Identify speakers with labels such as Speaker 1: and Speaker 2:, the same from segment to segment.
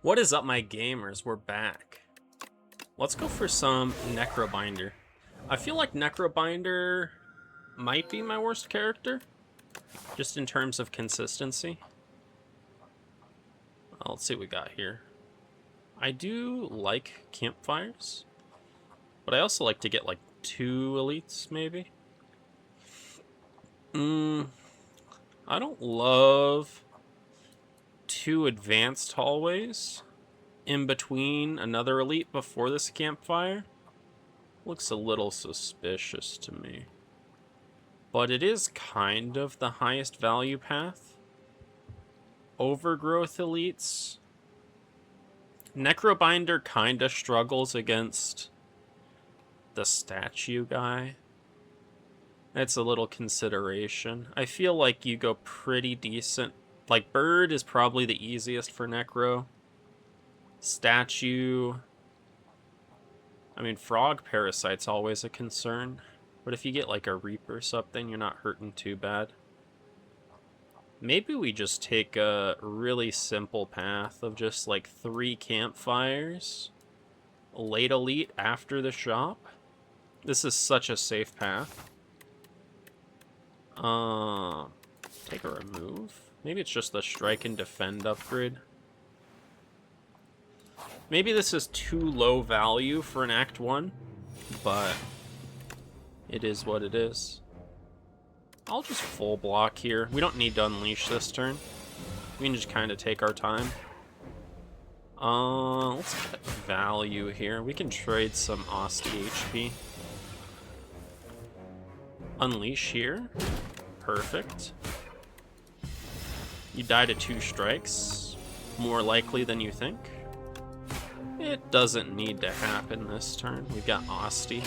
Speaker 1: What is up, my gamers? We're back. Let's go for some Necrobinder. I feel like Necrobinder might be my worst character, just in terms of consistency. Let's see what we got here. I do like campfires, but I also like to get like 2 elites, maybe. I don't love 2 advanced hallways in between another elite before this campfire. Looks a little suspicious to me. But it is kind of the highest value path. Overgrowth elites. Necrobinder kind of struggles against the statue guy. That's a little consideration. I feel like you go pretty decent. Like, bird is probably the easiest for Necro. Statue. I mean, frog parasite's always a concern. But if you get like a reap or something, you're not hurting too bad. Maybe we just take a really simple path of just like 3 campfires. Late elite after the shop. This is such a safe path. Take a remove. Maybe it's just the strike and defend upgrade. Maybe this is too low value for an Act 1, but it is what it is. I'll just full block here. We don't need to unleash this turn. We can just kind of take our time. Let's get value here. We can trade some Osti HP. Unleash here. Perfect. You die to 2 strikes. More likely than you think. It doesn't need to happen this turn. We've got Osti.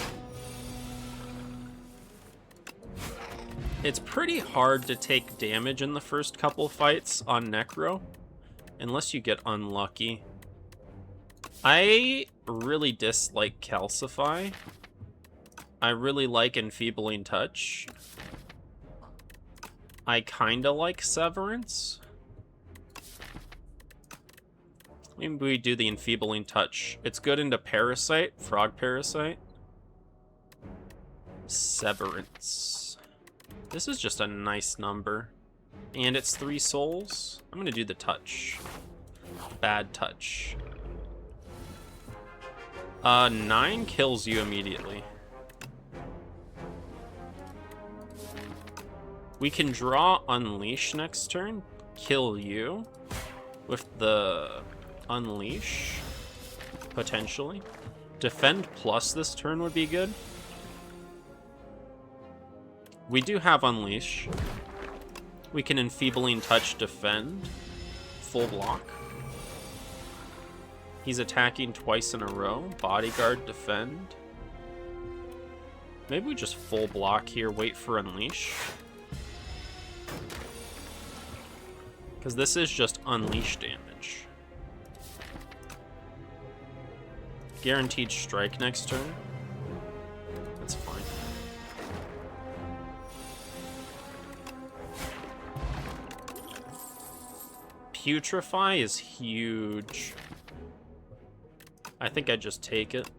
Speaker 1: It's pretty hard to take damage in the first couple fights on Necro, unless you get unlucky. I really dislike Calcify. I really like Enfeebling Touch. I kinda like Severance. Maybe we do the Enfeebling Touch. It's good into Parasite, Frog Parasite. Severance. This is just a nice number. And it's 3 souls. I'm gonna do the touch. Bad touch. 9 kills you immediately. We can draw Unleash next turn. Kill you. With the Unleash. Potentially. Defend plus this turn would be good. We do have Unleash. We can Enfeebling Touch defend. Full block. He's attacking twice in a row. Bodyguard defend. Maybe we just full block here, wait for Unleash. Because this is just Unleash damage. Guaranteed strike next turn. That's fine. Putrefy is huge. I think I just take it.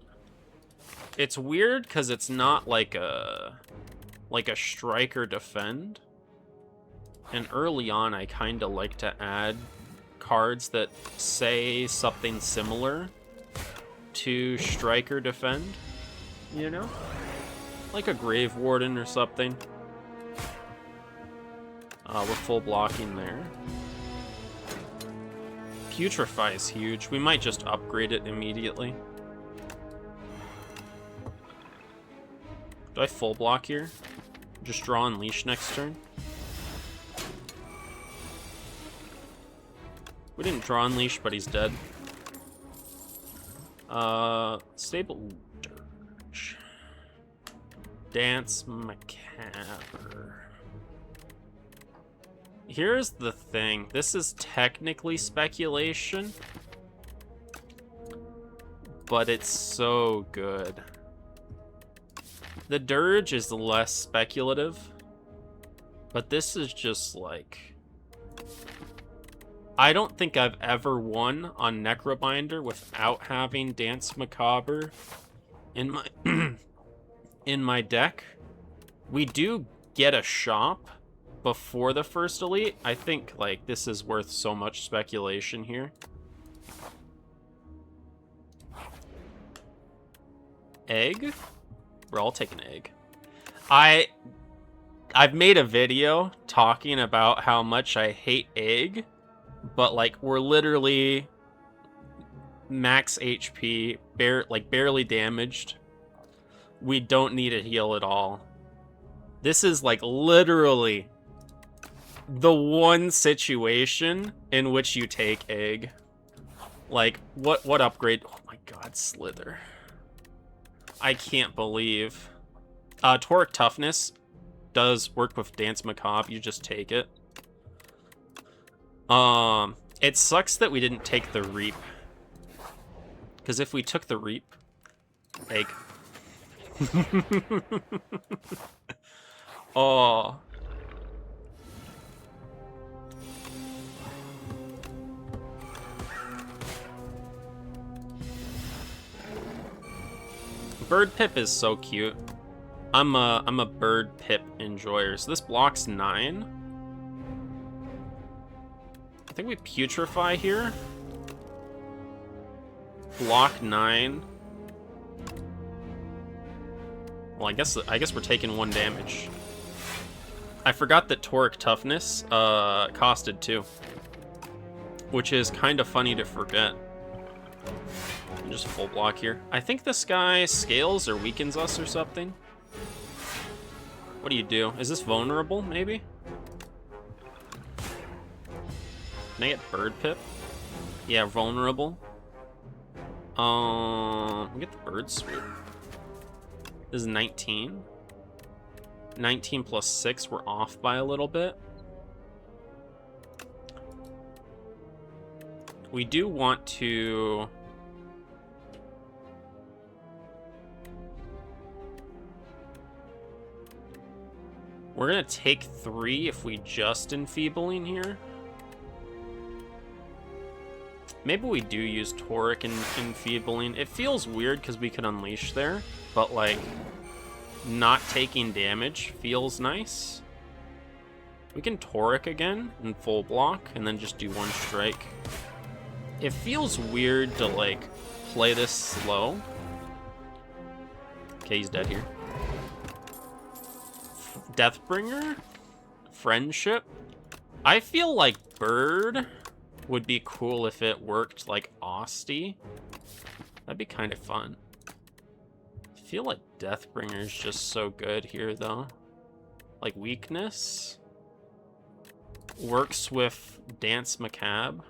Speaker 1: It's weird because it's not like a strike or defend. And early on, I kind of like to add cards that say something similar to strike or defend. You know? Like a Grave Warden or something. We're full blocking there. Putrefy is huge. We might just upgrade it immediately. Do I full block here? Just draw Unleash next turn? We didn't draw Unleash, but he's dead. Stable Dirge. Dance Macabre. Here's the thing. This is technically speculation, but it's so good. The Dirge is less speculative, but this is just like... I don't think I've ever won on Necrobinder without having Dance Macabre in my in my deck. We do get a shop before the first elite. I think like this is worth so much speculation here. Egg? Bro, I'll take an egg. I've made a video talking about how much I hate egg, but like we're literally max HP, barely damaged. We don't need a heal at all. This is like literally the one situation in which you take egg. Like what upgrade? Oh my god, Slither. I can't believe. Toric Toughness does work with Dance Macabre. You just take it. It sucks that we didn't take the Reap. Because if we took the Reap... Egg. Oh. Bird Pip is so cute. I'm a Bird Pip enjoyer. So this blocks 9. I think we Putrefy here. Block 9. Well, I guess we're taking 1 damage. I forgot that Toric Toughness costed 2, which is kind of funny to forget. Just full block here. I think this guy scales or weakens us or something. What do you do? Is this vulnerable, maybe? Can I get Bird Pip? Yeah, vulnerable. We get the Bird Swoop. This is 19. 19 plus 6, we're off by a little bit. We do want to... We're gonna take 3 if we just Enfeebling here. Maybe we do use Toric and Enfeebling. It feels weird because we could Unleash there, but like not taking damage feels nice. We can Toric again in full block and then just do 1 strike. It feels weird to like play this slow. Okay, he's dead here. Deathbringer? Friendship? I feel like Bird would be cool if it worked like Osty. That'd be kind of fun. I feel like Deathbringer is just so good here, though. Like Weakness works with Dance Macabre.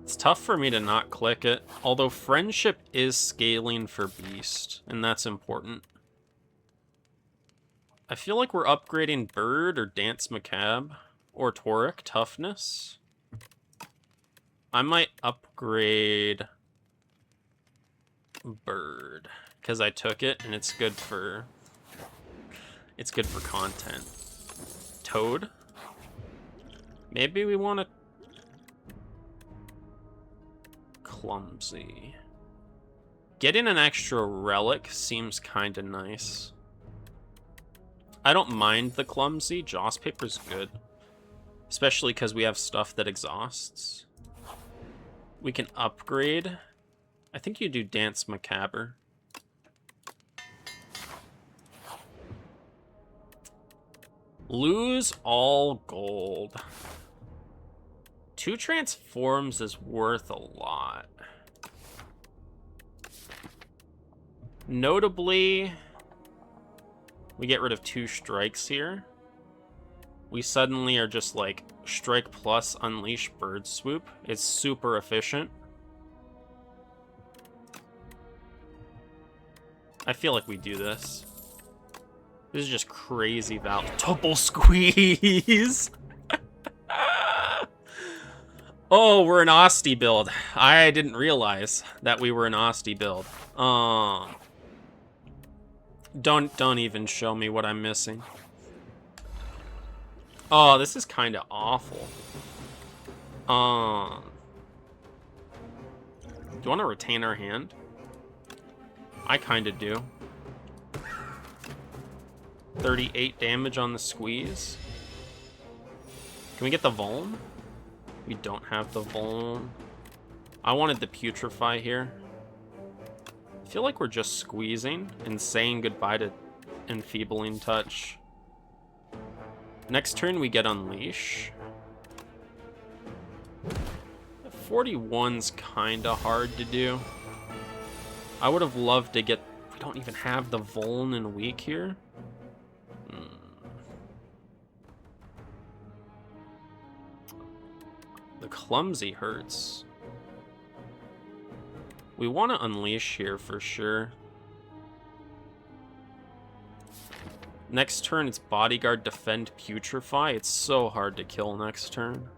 Speaker 1: It's tough for me to not click it, although Friendship is scaling for Beast, and that's important. I feel like we're upgrading Bird or Dance Macabre or Toric Toughness. I might upgrade Bird because I took it and it's good for content. Toad. Maybe we want to Clumsy. Getting an extra relic seems kind of nice. I don't mind the Clumsy. Joss Paper's good. Especially because we have stuff that exhausts. We can upgrade. I think you do Dance Macabre. Lose all gold. 2 transforms is worth a lot. Notably, we get rid of 2 strikes here. We suddenly are just like strike plus unleash Bird Swoop. It's super efficient. I feel like we do this. This is just crazy value. Double squeeze! Oh, we're an Osty build. I didn't realize that we were an Osty build. Don't even show me what I'm missing. Oh, this is kind of awful. Do you want to retain our hand? I kind of do. 38 damage on the squeeze. Can we get the Vuln? We don't have the Vuln. I wanted the Putrefy here. I feel like we're just squeezing and saying goodbye to Enfeebling Touch. Next turn we get Unleash. 41's kind of hard to do. I would have loved to get... We don't even have the Vuln in weak here. The Clumsy hurts. We want to Unleash here for sure. Next turn, it's Bodyguard, Defend, Putrefy. It's so hard to kill next turn.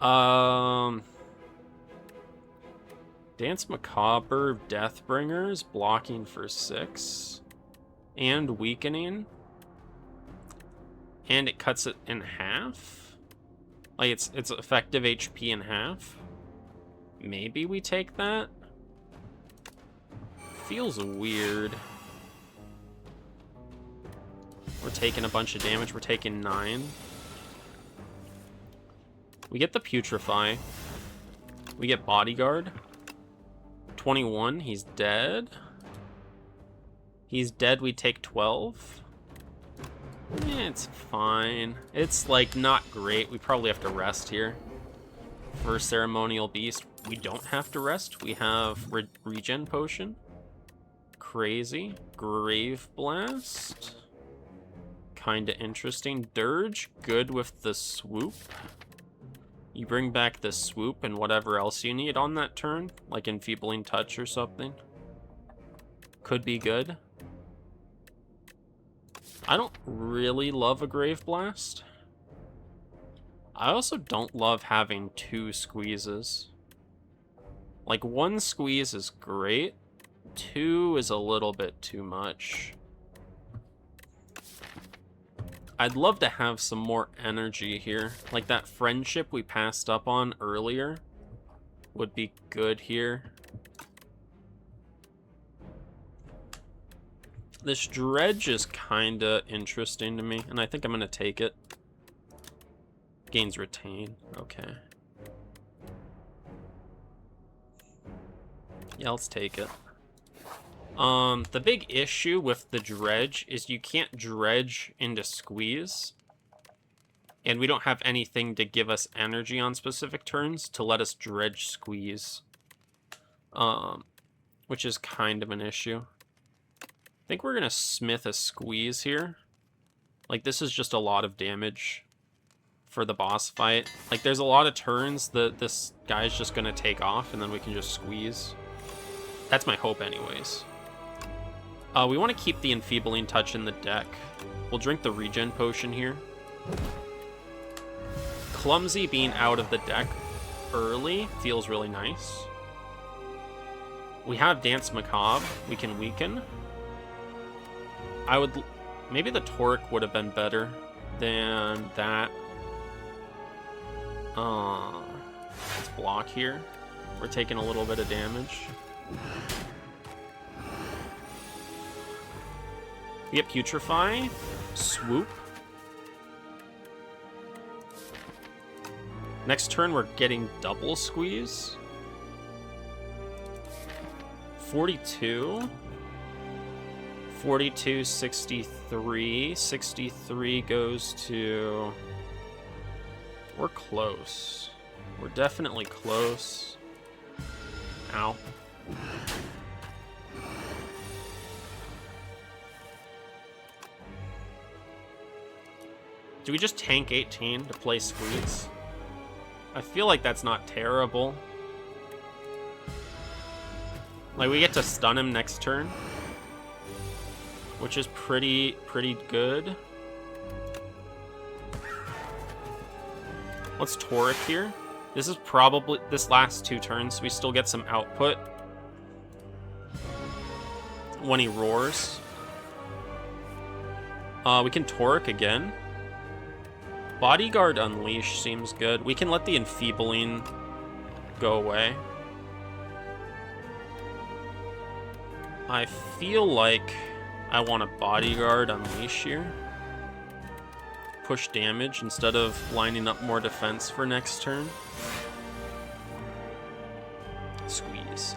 Speaker 1: Dance Macabre, Deathbringers, blocking for 6. And weakening. And it cuts it in half. Like, it's effective HP in half. Maybe we take that? Feels weird. We're taking a bunch of damage. We're taking 9. We get the Putrefy. We get Bodyguard. 21. He's dead. He's dead. We take 12. It's fine. It's, like, not great. We probably have to rest here. For Ceremonial Beast, we don't have to rest. We have Regen Potion. Crazy. Grave Blast. Kinda interesting. Dirge, good with the Swoop. You bring back the Swoop and whatever else you need on that turn, like Enfeebling Touch or something. Could be good. I don't really love a Grave Blast. I also don't love having 2 squeezes. Like, 1 squeeze is great. 2 is a little bit too much. I'd love to have some more energy here. Like that Friendship we passed up on earlier would be good here. This Dredge is kinda interesting to me, and I think I'm gonna take it. Gains Retain, okay. Yeah, let's take it. The big issue with the Dredge is you can't dredge into Squeeze. And we don't have anything to give us energy on specific turns to let us dredge Squeeze. Which is kind of an issue. I think we're gonna Smith a Squeeze here. Like, this is just a lot of damage for the boss fight. Like, there's a lot of turns that this guy's just gonna take off, and then we can just Squeeze. That's my hope anyways. We want to keep the Enfeebling Touch in the deck. We'll drink the Regen Potion here. Clumsy being out of the deck early feels really nice. We have Dance Macabre. We can weaken. Maybe the Torque would have been better than that. Let's block here. We're taking a little bit of damage. We get Putrefy, Swoop. Next turn, we're getting double Squeeze. 42. 42, 63. 63 goes to... We're close. We're definitely close. Ow. Do we just tank 18 to play Squeeze? I feel like that's not terrible. Like, we get to stun him next turn, which is pretty good. Let's Toric here. This is probably this last 2 turns. We still get some output when he roars. We can Toric again. Bodyguard Unleash seems good. We can let the Enfeebling go away. I feel like I want a Bodyguard Unleash here. Push damage instead of lining up more defense for next turn. Squeeze.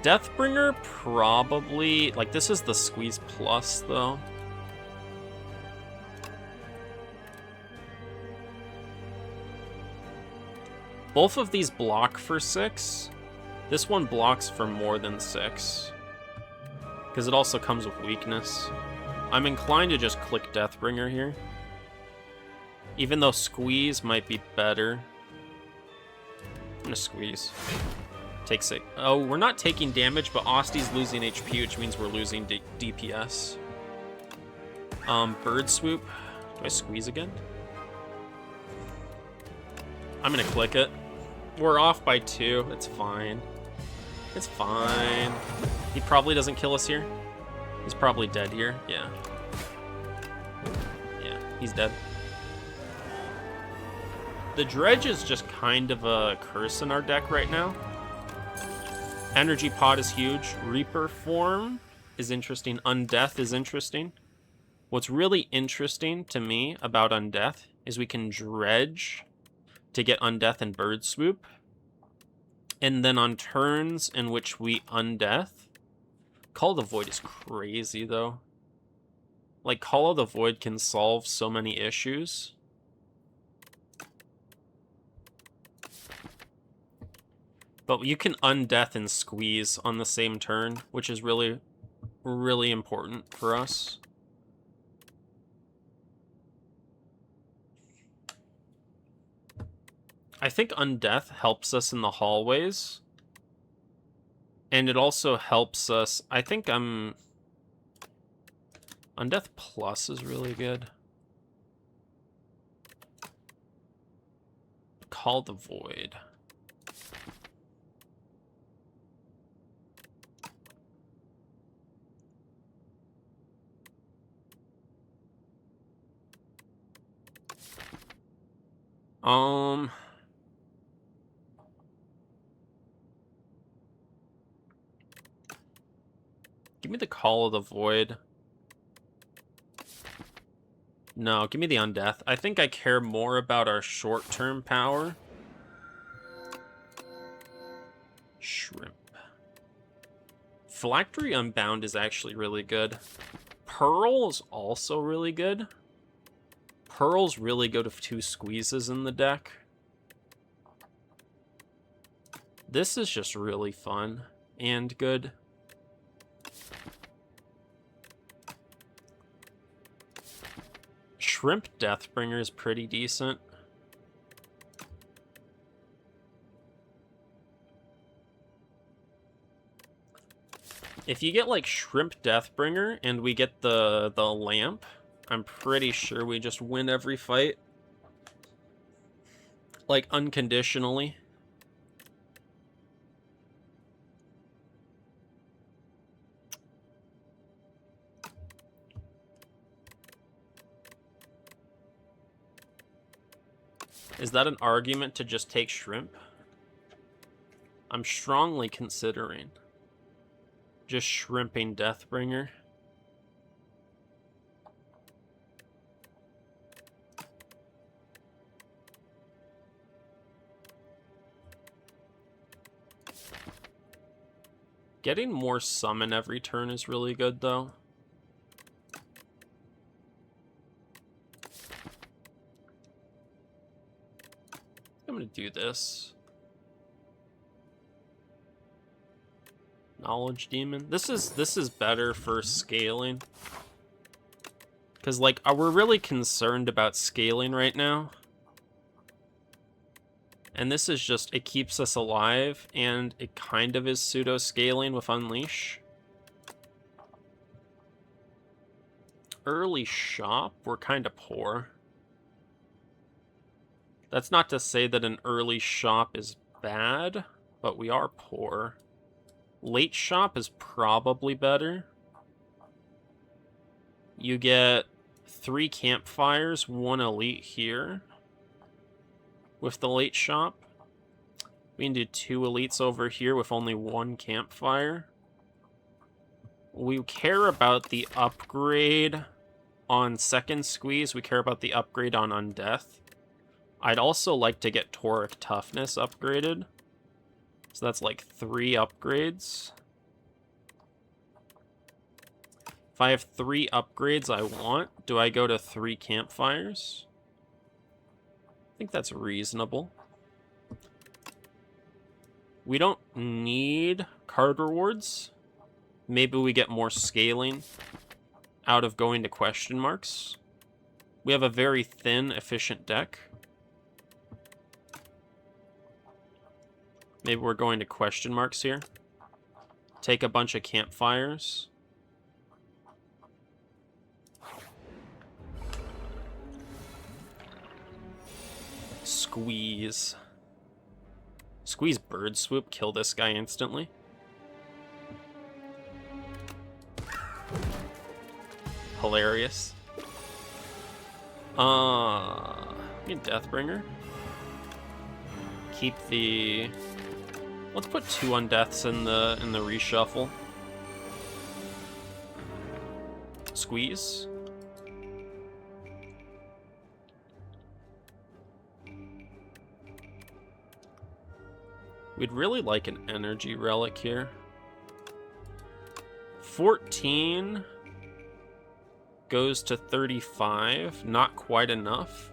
Speaker 1: Deathbringer probably... Like, this is the Squeeze Plus, though. Both of these block for 6. This one blocks for more than 6. Because it also comes with weakness. I'm inclined to just click Deathbringer here. Even though Squeeze might be better. I'm gonna Squeeze. Take 6. Oh, we're not taking damage, but Osty's losing HP, which means we're losing DPS. Bird Swoop. Do I Squeeze again? I'm gonna click it. We're off by 2. It's fine. It's fine. He probably doesn't kill us here. He's probably dead here. Yeah. Yeah, he's dead. The Dredge is just kind of a curse in our deck right now. Energy Pod is huge. Reaper Form is interesting. Undeath is interesting. What's really interesting to me about Undeath is we can Dredge to get Undeath and Bird Swoop. And then on turns in which we Undeath... Call of the Void is crazy, though. Like, Call of the Void can solve so many issues. But you can Undeath and Squeeze on the same turn, which is really, really important for us. I think Undeath helps us in the hallways. And it also helps us... I think Undeath Plus is really good. Call the Void. Give me the Call of the Void. No, give me the Undeath. I think I care more about our short-term power. Shrimp. Phylactery Unbound is actually really good. Pearl is also really good. Pearls really go to 2 squeezes in the deck. This is just really fun and good. Shrimp Deathbringer is pretty decent. If you get like Shrimp Deathbringer and we get the lamp, I'm pretty sure we just win every fight. Like unconditionally. Is that an argument to just take Shrimp? I'm strongly considering just shrimping Deathbringer. Getting more summon every turn is really good, though. I'm gonna do this. Knowledge Demon. This is better for scaling. Because, like, we're really concerned about scaling right now. And this is just, it keeps us alive, and it kind of is pseudo-scaling with Unleash. Early Shop, we're kind of poor. That's not to say that an early shop is bad, but we are poor. Late shop is probably better. You get 3 campfires, 1 elite here. With the late shop. We can do 2 elites over here with only 1 campfire. We care about the upgrade on second squeeze. We care about the upgrade on undeath. I'd also like to get toric toughness upgraded. So that's like 3 upgrades. If I have 3 upgrades I want, do I go to 3 campfires? I think that's reasonable. We don't need card rewards. Maybe we get more scaling out of going to question marks. We have a very thin, efficient deck. Maybe we're going to question marks here. Take a bunch of campfires. Squeeze. Squeeze bird swoop, kill this guy instantly. Hilarious. Get Deathbringer. Keep the... Let's put 2 undeaths in the reshuffle. Squeeze. We'd really like an energy relic here. 14 goes to 35. Not quite enough.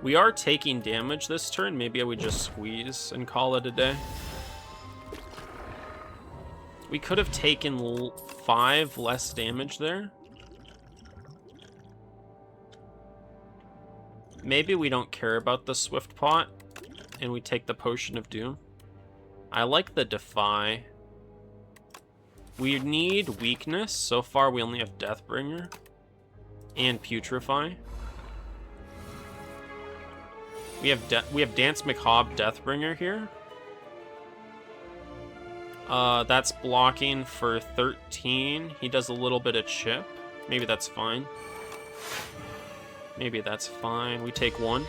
Speaker 1: We are taking damage this turn. Maybe I would just squeeze and call it a day. We could have taken 5 less damage there. Maybe we don't care about the Swift Pot, and we take the Potion of Doom. I like the Defy. We need Weakness. So far, we only have Deathbringer and Putrefy. We have Dance Macabre Deathbringer here. That's blocking for 13. He does a little bit of chip. Maybe that's fine. Maybe that's fine. We take 1.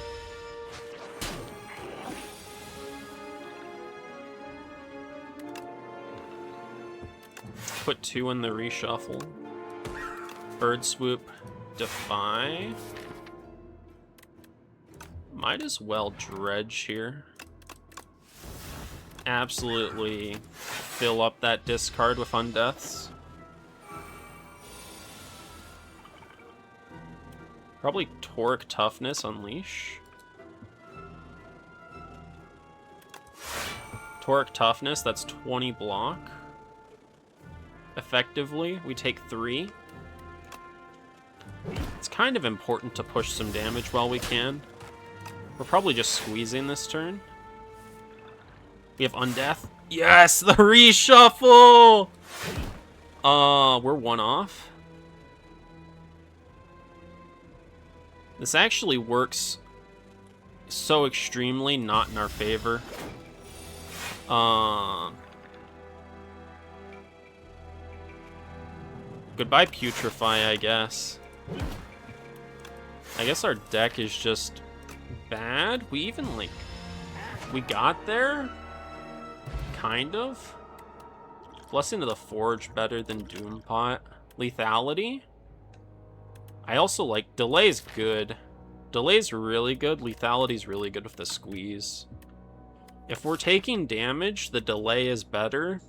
Speaker 1: Put 2 in the reshuffle. Bird Swoop, Defy. Might as well Dredge here. Absolutely fill up that discard with undeaths. Probably Toric Toughness, Unleash. Toric Toughness, that's 20 block. Effectively, we take 3. It's kind of important to push some damage while we can. We're probably just squeezing this turn. We have Undeath. Yes, the reshuffle! We're 1 off. This actually works so extremely not in our favor. Goodbye, Putrefy, I guess. I guess our deck is just bad. We even, like... We got there? Kind of. Blessing of the Forge better than Doompot. Lethality? I also like... Delay's good. Delay's really good. Lethality's really good with the squeeze. If we're taking damage, the delay is better.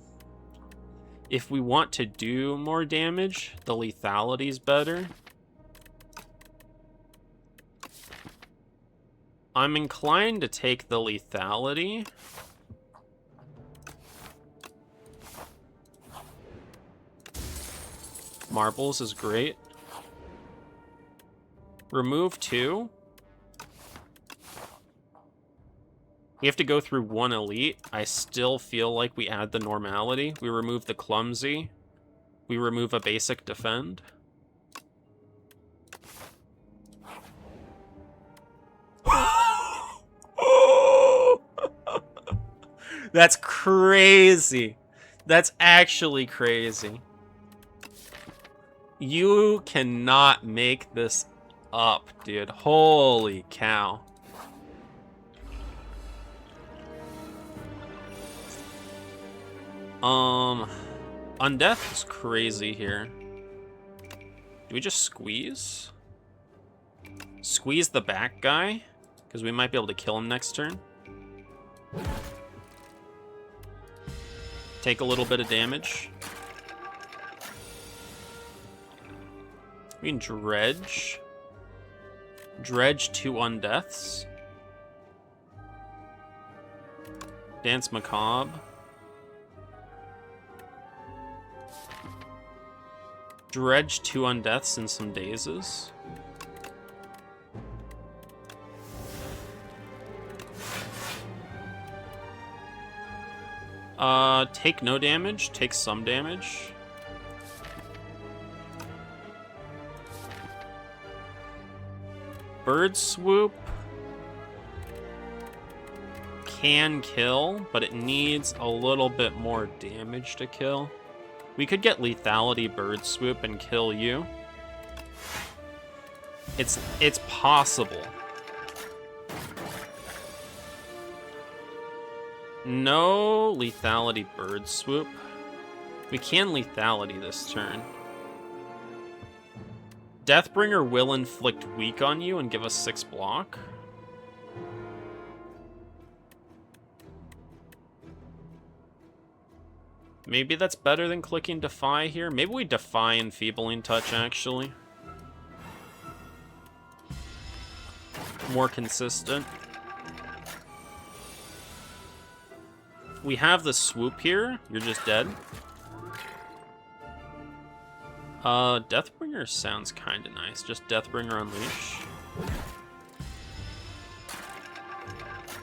Speaker 1: If we want to do more damage, the lethality's better. I'm inclined to take the lethality. Marbles is great. Remove 2. We have to go through 1 elite. I still feel like we add the normality. We remove the clumsy. We remove a basic defend. That's crazy. That's actually crazy. You cannot make this up, dude. Holy cow. Undeath is crazy here. Do we just squeeze? Squeeze the back guy? Because we might be able to kill him next turn. Take a little bit of damage. We can dredge. Dredge 2 undeaths. Dance Macabre. Dredge 2 undeaths and some dazes. Take no damage, take some damage. Bird Swoop can kill, but it needs a little bit more damage to kill. We could get Lethality Bird Swoop and kill you. It's possible. No Lethality Bird Swoop. We can Lethality this turn. Deathbringer will inflict weak on you and give us 6 block. Maybe that's better than clicking Defy here. Maybe we Defy Enfeebling Touch, actually. More consistent. We have the swoop here. You're just dead. Deathbringer sounds kind of nice. Just Deathbringer Unleash.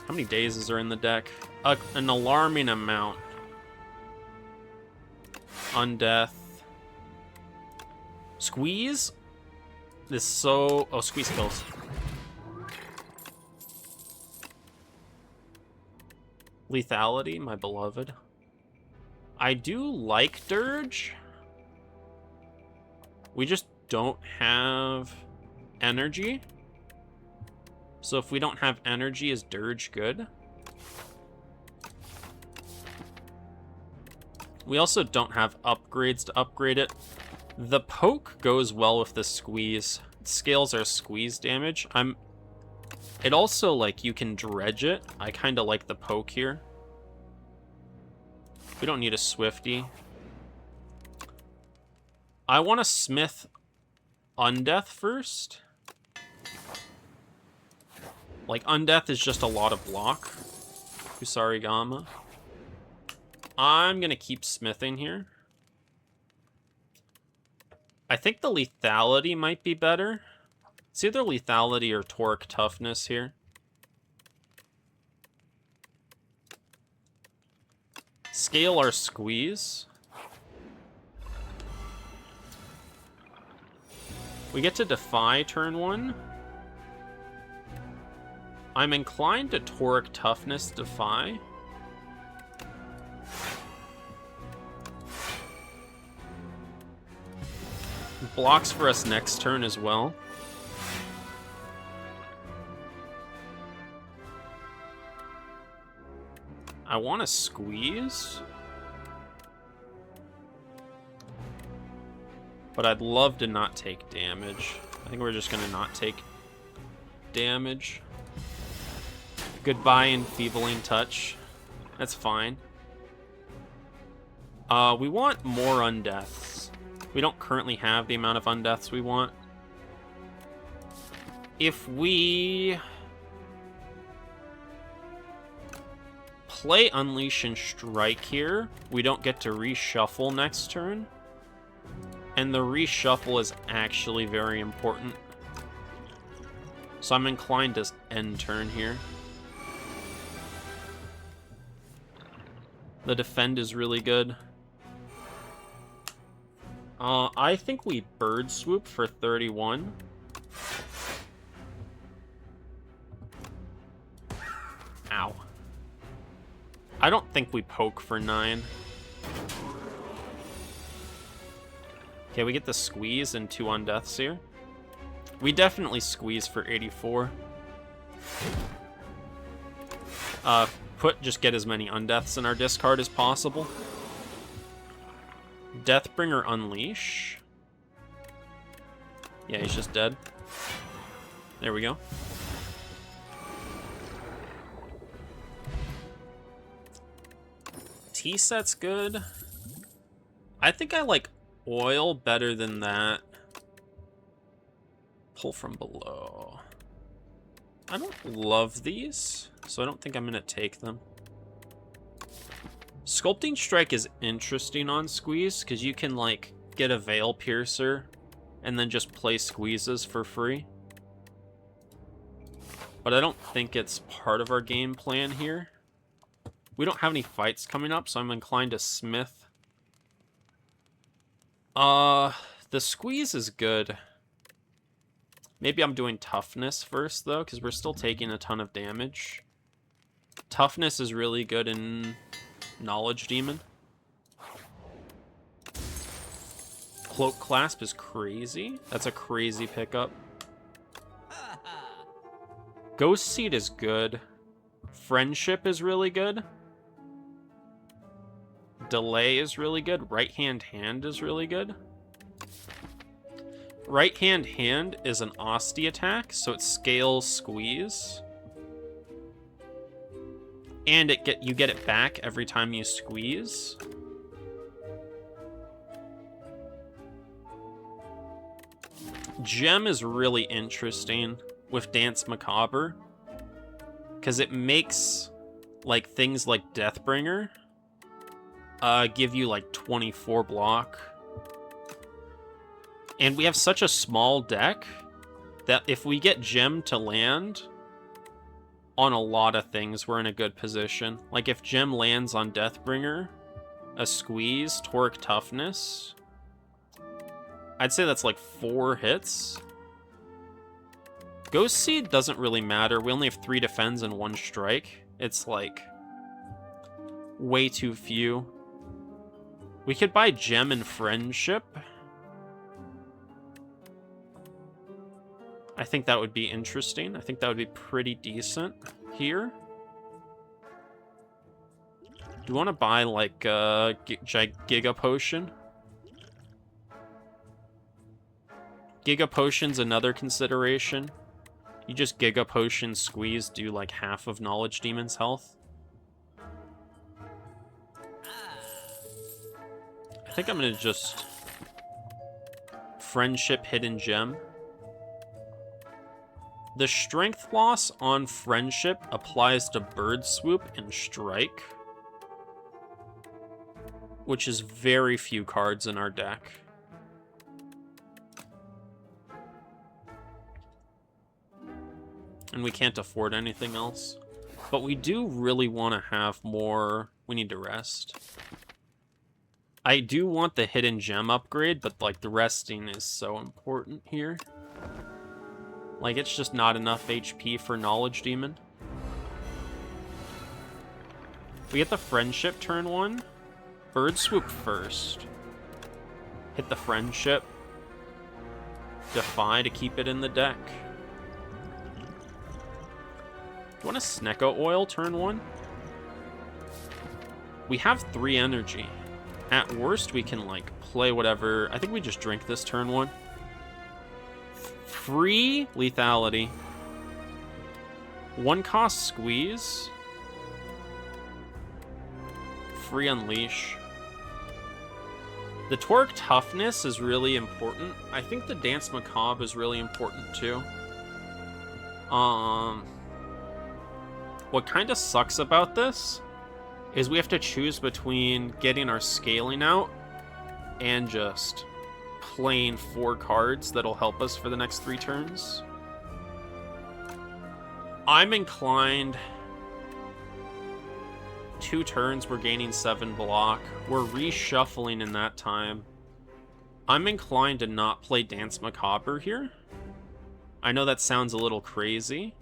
Speaker 1: How many dazes are in the deck? An alarming amount. Undeath. Squeeze? This so... Oh, Squeeze kills. Lethality, my beloved. I do like Dirge. We just don't have energy. So if we don't have energy, is Dirge good? We also don't have upgrades to upgrade it. The poke goes well with the squeeze. It scales our squeeze damage. It also, like, you can dredge it. I kind of like the poke here. We don't need a Swifty. I want to Smith Undeath first. Like, Undeath is just a lot of block. Kusarigama. I'm going to keep smithing here. I think the Lethality might be better. It's either Lethality or Torque Toughness here. Scale our squeeze. We get to Defy turn 1. I'm inclined to Torque Toughness Defy. Blocks for us next turn as well. I want to squeeze. But I'd love to not take damage. I think we're just going to not take damage. Goodbye, Enfeebling Touch. That's fine. We want more Undeaths. We don't currently have the amount of Undeaths we want. If we play Unleash and Strike here, we don't get to reshuffle next turn. And the reshuffle is actually very important. So I'm inclined to end turn here. The defend is really good. I think we Bird Swoop for 31. Ow. I don't think we poke for 9. Okay, we get the squeeze and 2 undeaths here. We definitely squeeze for 84. Just get as many undeaths in our discard as possible. Deathbringer Unleash. Yeah, he's just dead. There we go. T-set's good. I think I like oil better than that. Pull from below. I don't love these, so I don't think I'm going to take them. Sculpting Strike is interesting on Squeeze, because you can, like, get a Veil Piercer and then just play Squeezes for free. But I don't think it's part of our game plan here. We don't have any fights coming up, so I'm inclined to Smith. The Squeeze is good. Maybe I'm doing Toughness first, though, because we're still taking a ton of damage. Toughness is really good in Knowledge Demon. Cloak Clasp is crazy. That's a crazy pickup. Ghost Seed is good. Friendship is really good. Delay is really good. Right Hand is really good. Right Hand is an Osti attack, so it scales Squeeze. And you get it back every time you squeeze. Gem is really interesting with Dance Macabre, because it makes like things like Deathbringer give you like 24 block. And we have such a small deck that if we get Gem to land on a lot of things, we're in a good position. Like if Gem lands on Deathbringer, a Squeeze, Torque Toughness, I'd say that's like 4 hits. Ghost Seed doesn't really matter. We only have 3 defends and 1 strike. It's like way too few. We could buy Gem and Friendship. I think that would be interesting. I think that would be pretty decent here. Do you want to buy like a Giga Potion? Giga Potion's another consideration. You just Giga Potion Squeeze, do like half of Knowledge Demon's health. I think I'm gonna just Friendship Hidden Gem. The strength loss on Friendship applies to Bird Swoop and Strike, which is very few cards in our deck. And we can't afford anything else. But we do really want to have more. We need to rest. I do want the Hidden Gem upgrade, but like the resting is so important here. Like, it's just not enough HP for Knowledge Demon. We get the Friendship turn 1. Bird Swoop first. Hit the Friendship. Defy to keep it in the deck. Do you want a Snecko Oil turn 1? We have 3 energy. At worst, we can, like, play whatever. I think we just drink this turn 1. Free lethality. 1 cost Squeeze. Free Unleash. The Torque Toughness is really important. I think the Dance Macabre is really important too. What kind of sucks about this is we have to choose between getting our scaling out and just playing 4 cards that'll help us for the next 3 turns. I'm inclined. 2 turns, we're gaining 7 block. We're reshuffling in that time. I'm inclined to not play Dance Macabre here. I know that sounds a little crazy,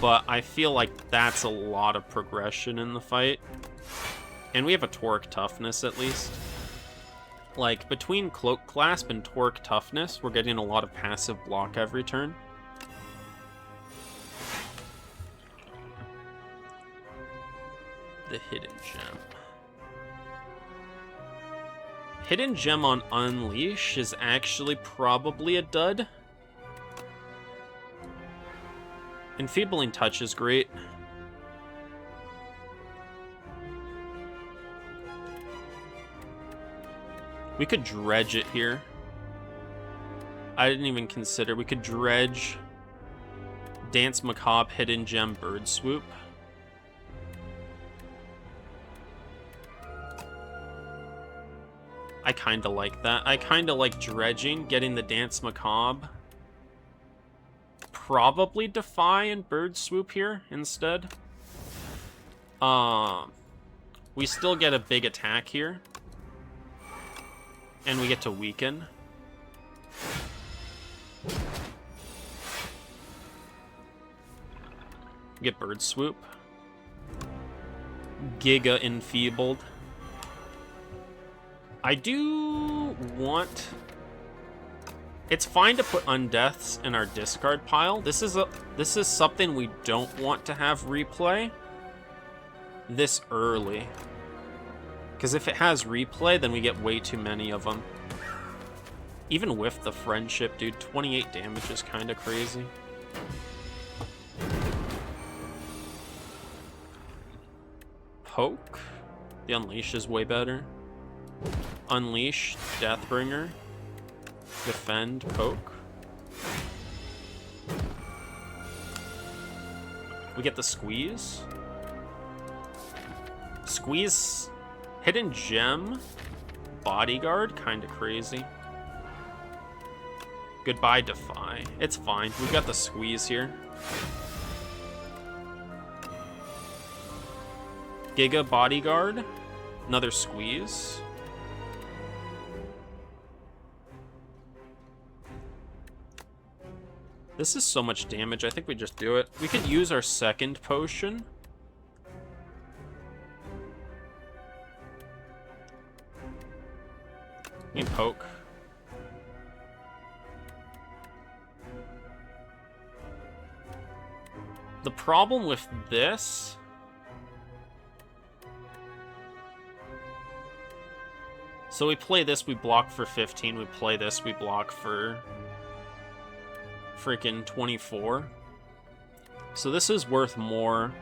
Speaker 1: but I feel like that's a lot of progression in the fight. And we have a Torque Toughness at least. Like, between Cloak Clasp and Torque Toughness, we're getting a lot of passive block every turn. The Hidden Gem. Hidden Gem on Unleash is actually probably a dud. Enfeebling Touch is great. We could dredge it here. I didn't even consider. We could dredge Dance Macabre, Hidden Gem, Bird Swoop. I kind of like that. I kind of like dredging, getting the Dance Macabre. Probably Defy and Bird Swoop here instead. We still get a big attack here. And we get to weaken. We get Bird Swoop. Giga Enfeebled. I do want... It's fine to put Undeaths in our discard pile. This is something we don't want to have replay this early. Because if it has replay, then we get way too many of them. Even with the Friendship, dude, 28 damage is kind of crazy. Poke. The Unleash is way better. Unleash, Deathbringer. Defend, Poke. We get the Squeeze. Squeeze, Hidden Gem, Bodyguard, kind of crazy. Goodbye, Defy. It's fine. We've got the Squeeze here. Giga Bodyguard. Another Squeeze. This is so much damage. I think we just do it. We could use our second potion. We can poke. The problem with this... So we play this, we block for 15. We play this, we block for... freaking 24. So this is worth more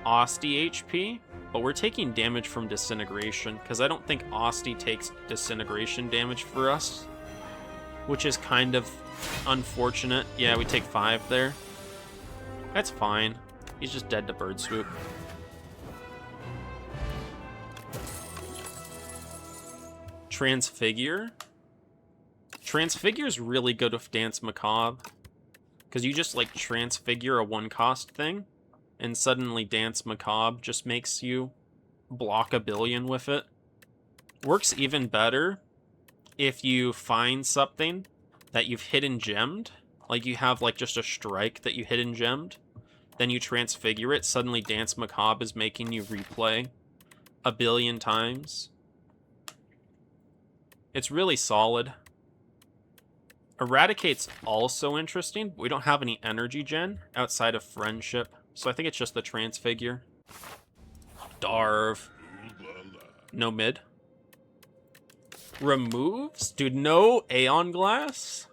Speaker 1: Osti HP, but we're taking damage from Disintegration, because I don't think Osti takes Disintegration damage for us, which is kind of unfortunate. Yeah, we take 5 there. That's fine. He's just dead to Bird Swoop. Transfigure. Transfigure's really good with Dance Macabre, because you just, like, transfigure a one-cost thing, and suddenly Dance Macabre just makes you block a billion with it. Works even better if you find something that you've hidden gemmed, like you have, like, just a strike that you hidden gemmed, then you transfigure it, suddenly Dance Macabre is making you replay a billion times. It's really solid. Eradicate's also interesting, but we don't have any energy gen outside of Friendship, so I think it's just the Transfigure. Darv. No mid. Removes? Dude, no Aeon Glass?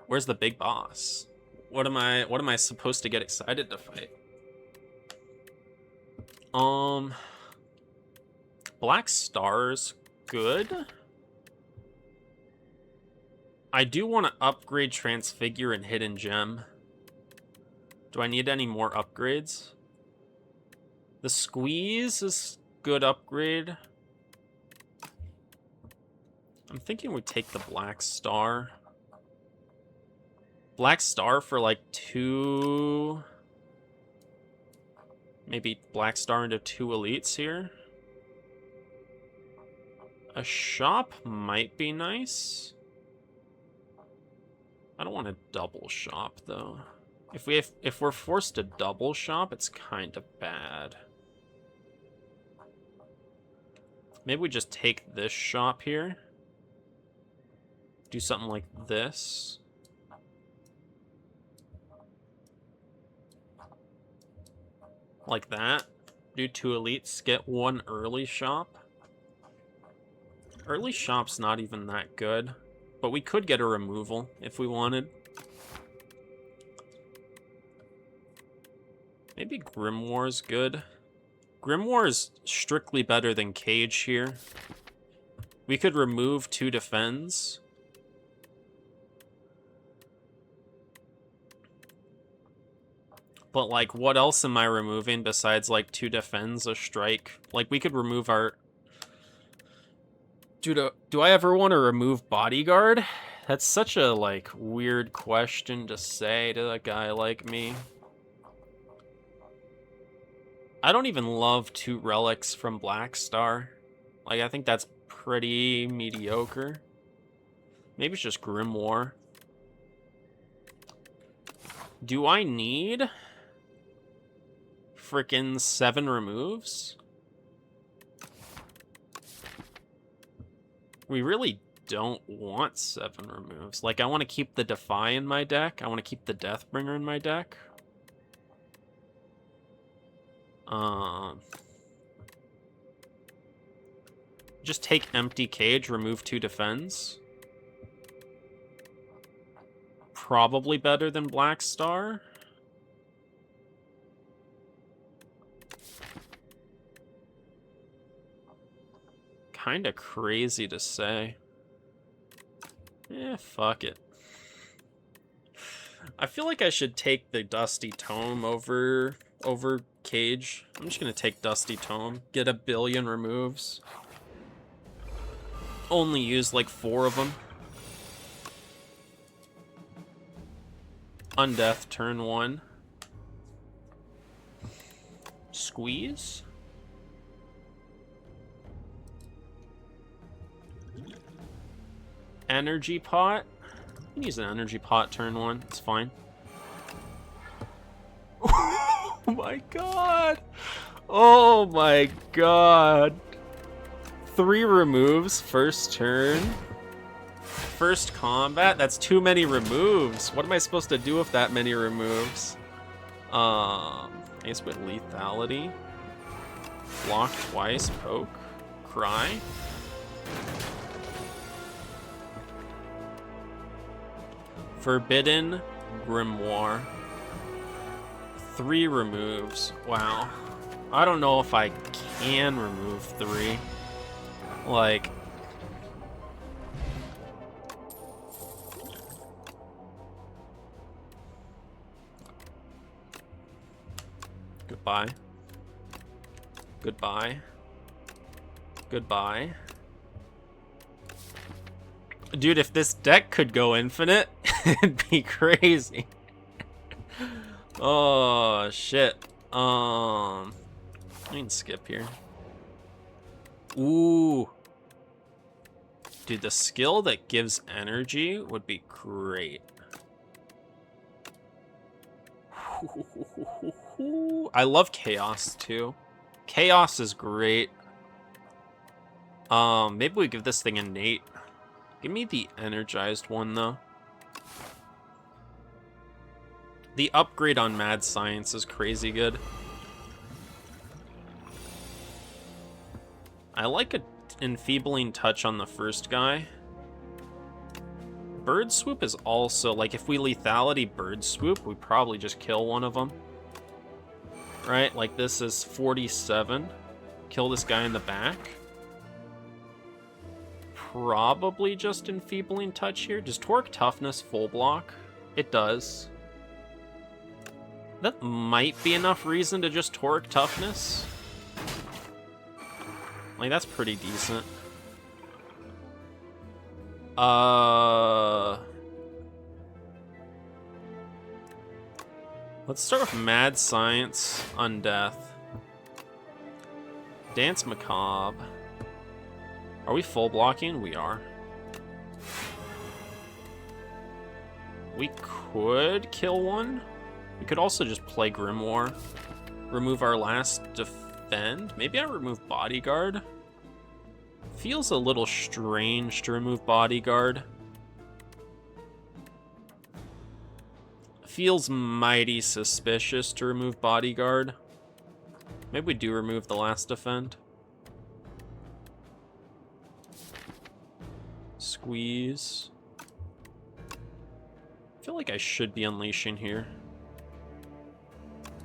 Speaker 1: Where's the big boss? What am I supposed to get excited to fight? Black Star's good. I do want to upgrade Transfigure and Hidden Gem. Do I need any more upgrades? The Squeeze is good upgrade. I'm thinking we take the Black Star. Black Star for like 2... Maybe Black Star into 2 elites here. A shop might be nice. I don't want to double shop though. If we're forced to double shop, it's kind of bad. Maybe we just take this shop here. Do something like this. Like that. Do 2 elites, get 1 early shop. Early shop's not even that good, but we could get a removal if we wanted. Maybe Grimoire's good. Grimoire's strictly better than Cage here. We could remove 2 defends. But, like, what else am I removing besides, like, 2 defends, a strike? Like, we could remove our... Do I ever want to remove Bodyguard? That's such a, like, weird question to say to a guy like me. I don't even love 2 relics from Black Star. Like, I think that's pretty mediocre. Maybe it's just Grimoire. Do I need frickin' 7 removes? We really don't want 7 removes. Like, I want to keep the Defy in my deck. I want to keep the Deathbringer in my deck. Just take Empty Cage, remove 2 defends. Probably better than Black Star. Kinda crazy to say. Fuck it. I feel like I should take the Dusty Tome over Cage. I'm just gonna take Dusty Tome, get 1 billion removes. Only use like 4 of them. Undeath turn 1. Squeeze. Energy pot. You can use an energy pot turn 1. It's fine. Oh my god. Oh my god. 3 removes first turn. First combat? That's too many removes. What am I supposed to do with that many removes? I guess with lethality. Block twice, poke, cry. Forbidden Grimoire. 3 removes. Wow. I don't know if I can remove 3. Like... Goodbye. Goodbye. Goodbye. Dude, if this deck could go infinite, it'd be crazy. Oh, shit. I can skip here. Ooh. Dude, the skill that gives energy would be great. I love Chaos, too. Chaos is great. Maybe we give this thing innate. Give me the energized one, though. The upgrade on Mad Science is crazy good. I like an enfeebling touch on the first guy. Bird Swoop is also, like, if we lethality Bird Swoop, we probably just kill one of them. Right? Like, this is 47. Kill this guy in the back. Probably just enfeebling touch here. Does Torque Toughness full block? It does. That might be enough reason to just Torque Toughness. Like, that's pretty decent. Let's start with Mad Science, Undeath. Dance Macabre. Are we full blocking? We are. We could kill one. We could also just play Grimoire. Remove our last defend. Maybe I remove Bodyguard. Feels a little strange to remove Bodyguard. Feels mighty suspicious to remove Bodyguard. Maybe we do remove the Last Defend. Squeeze. I feel like I should be unleashing here.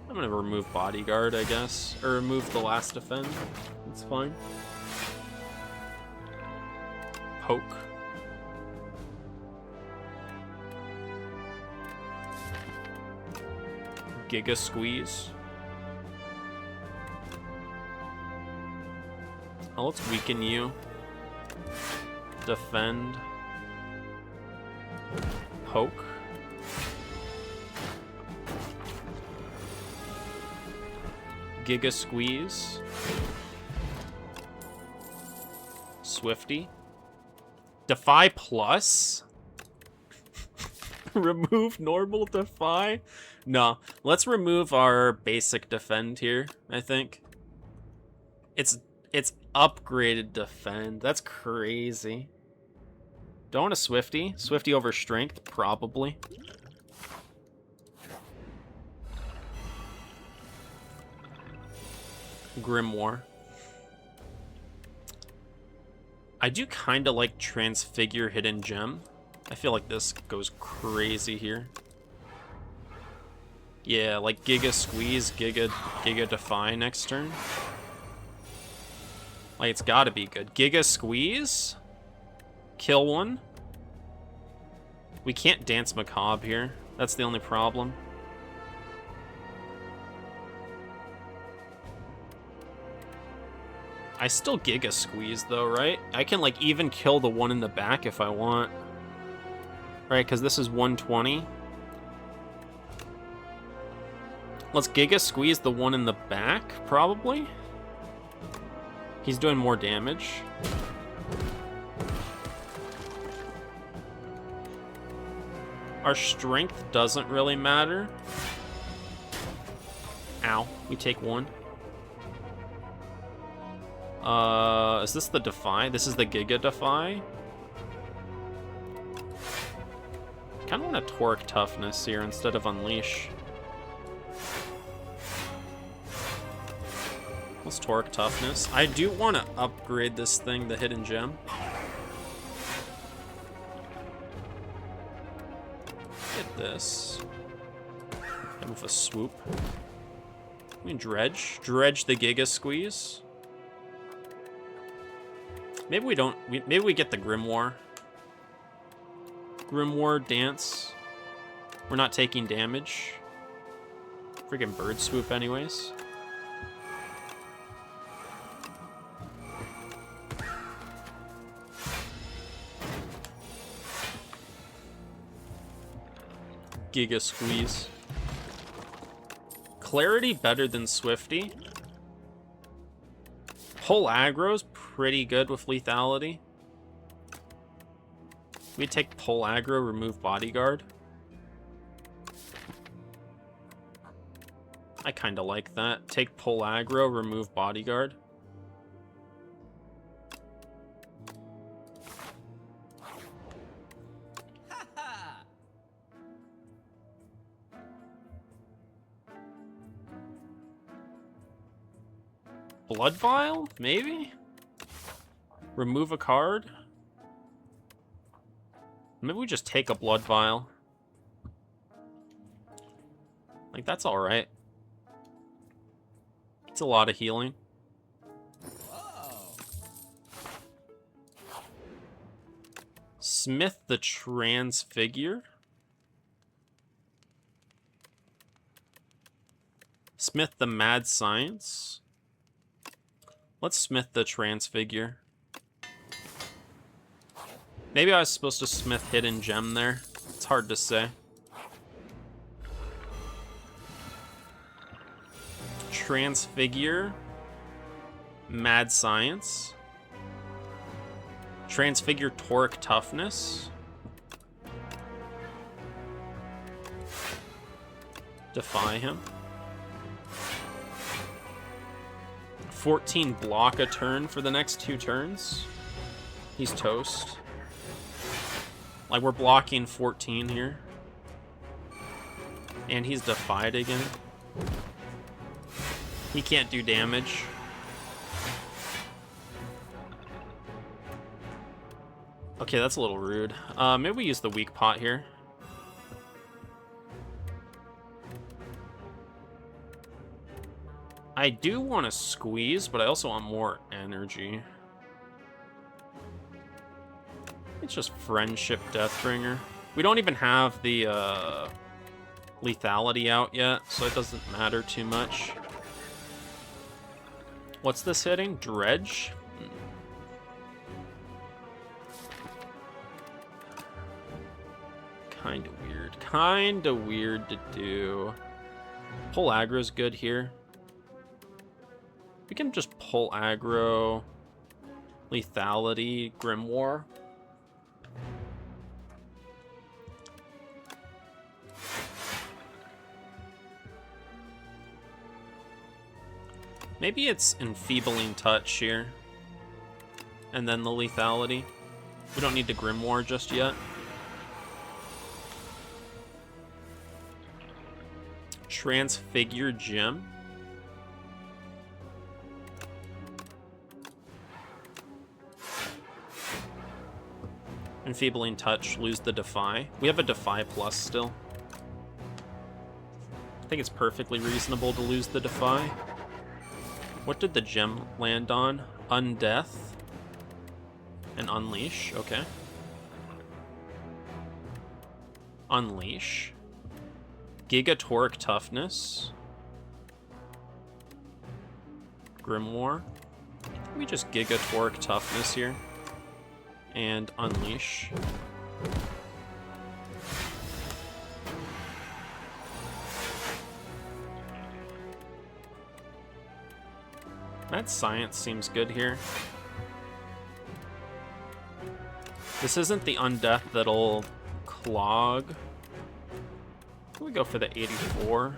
Speaker 1: I'm gonna remove Bodyguard, I guess. Or remove the Last Defend. That's fine. Poke. Giga Squeeze. Oh, let's weaken you. Defend. Poke. Giga Squeeze. Swifty. Defy plus? Remove normal defy? No, let's remove our basic defend here, I think. It's upgraded defend. That's crazy. Don't want a Swifty. Swifty over strength, probably. Grimoire. I do kind of like Transfigure Hidden Gem. I feel like this goes crazy here. Yeah, like Giga Squeeze, Giga Defy next turn. Like, it's gotta be good. Giga Squeeze? Kill one? We can't Dance Macabre here. That's the only problem. I still Giga Squeeze though, right? I can like even kill the one in the back if I want. Right, because this is 120. Let's Giga Squeeze the one in the back, probably. He's doing more damage. Our strength doesn't really matter. Ow, we take one. Is this the Defy? This is the Giga Defy? Kind of want to Torque Toughness here instead of Unleash. Let's Torque Toughness. I do want to upgrade this thing, the Hidden Gem. Get this. Hit with a swoop. We can Dredge. Dredge the Giga Squeeze. Maybe we don't. Maybe we get the Grimoire. Grimoire Dance. We're not taking damage. Freaking Bird Swoop anyways. Giga Squeeze. Clarity better than Swifty. Pull aggro's pretty good with lethality. We take pull aggro, remove bodyguard. I kind of like that. Take pull aggro, remove bodyguard. Blood Vial? Maybe? Remove a card? Maybe we just take a Blood Vial. Like, that's alright. It's a lot of healing. Whoa. Smith the Transfigure? Smith the Mad Science? Let's Smith the Transfigure. Maybe I was supposed to Smith Hidden Gem there. It's hard to say. Transfigure. Mad Science. Transfigure Torque Toughness. Defy him. 14 block a turn for the next 2 turns. He's toast. Like, we're blocking 14 here. And he's defied again. He can't do damage. Okay, that's a little rude. Maybe we use the weak pot here. I do want to squeeze, but I also want more energy. It's just Friendship Deathbringer. We don't even have the lethality out yet, so it doesn't matter too much. What's this hitting? Dredge? Kinda weird. Kinda weird to do. Pull aggro's good here. We can just pull aggro, lethality, Grimoire. Maybe it's Enfeebling Touch here. And then the lethality. We don't need the Grimoire just yet. Transfigure Gem. Enfeebling Touch, lose the Defy. We have a Defy plus still. I think it's perfectly reasonable to lose the Defy. What did the gem land on? Undeath and Unleash. Okay. Unleash. Gigatoric Toughness. Grimoire. We just Gigatoric Toughness here. And Unleash. That Science seems good here. This isn't the Undeath that'll clog. We go for the 84.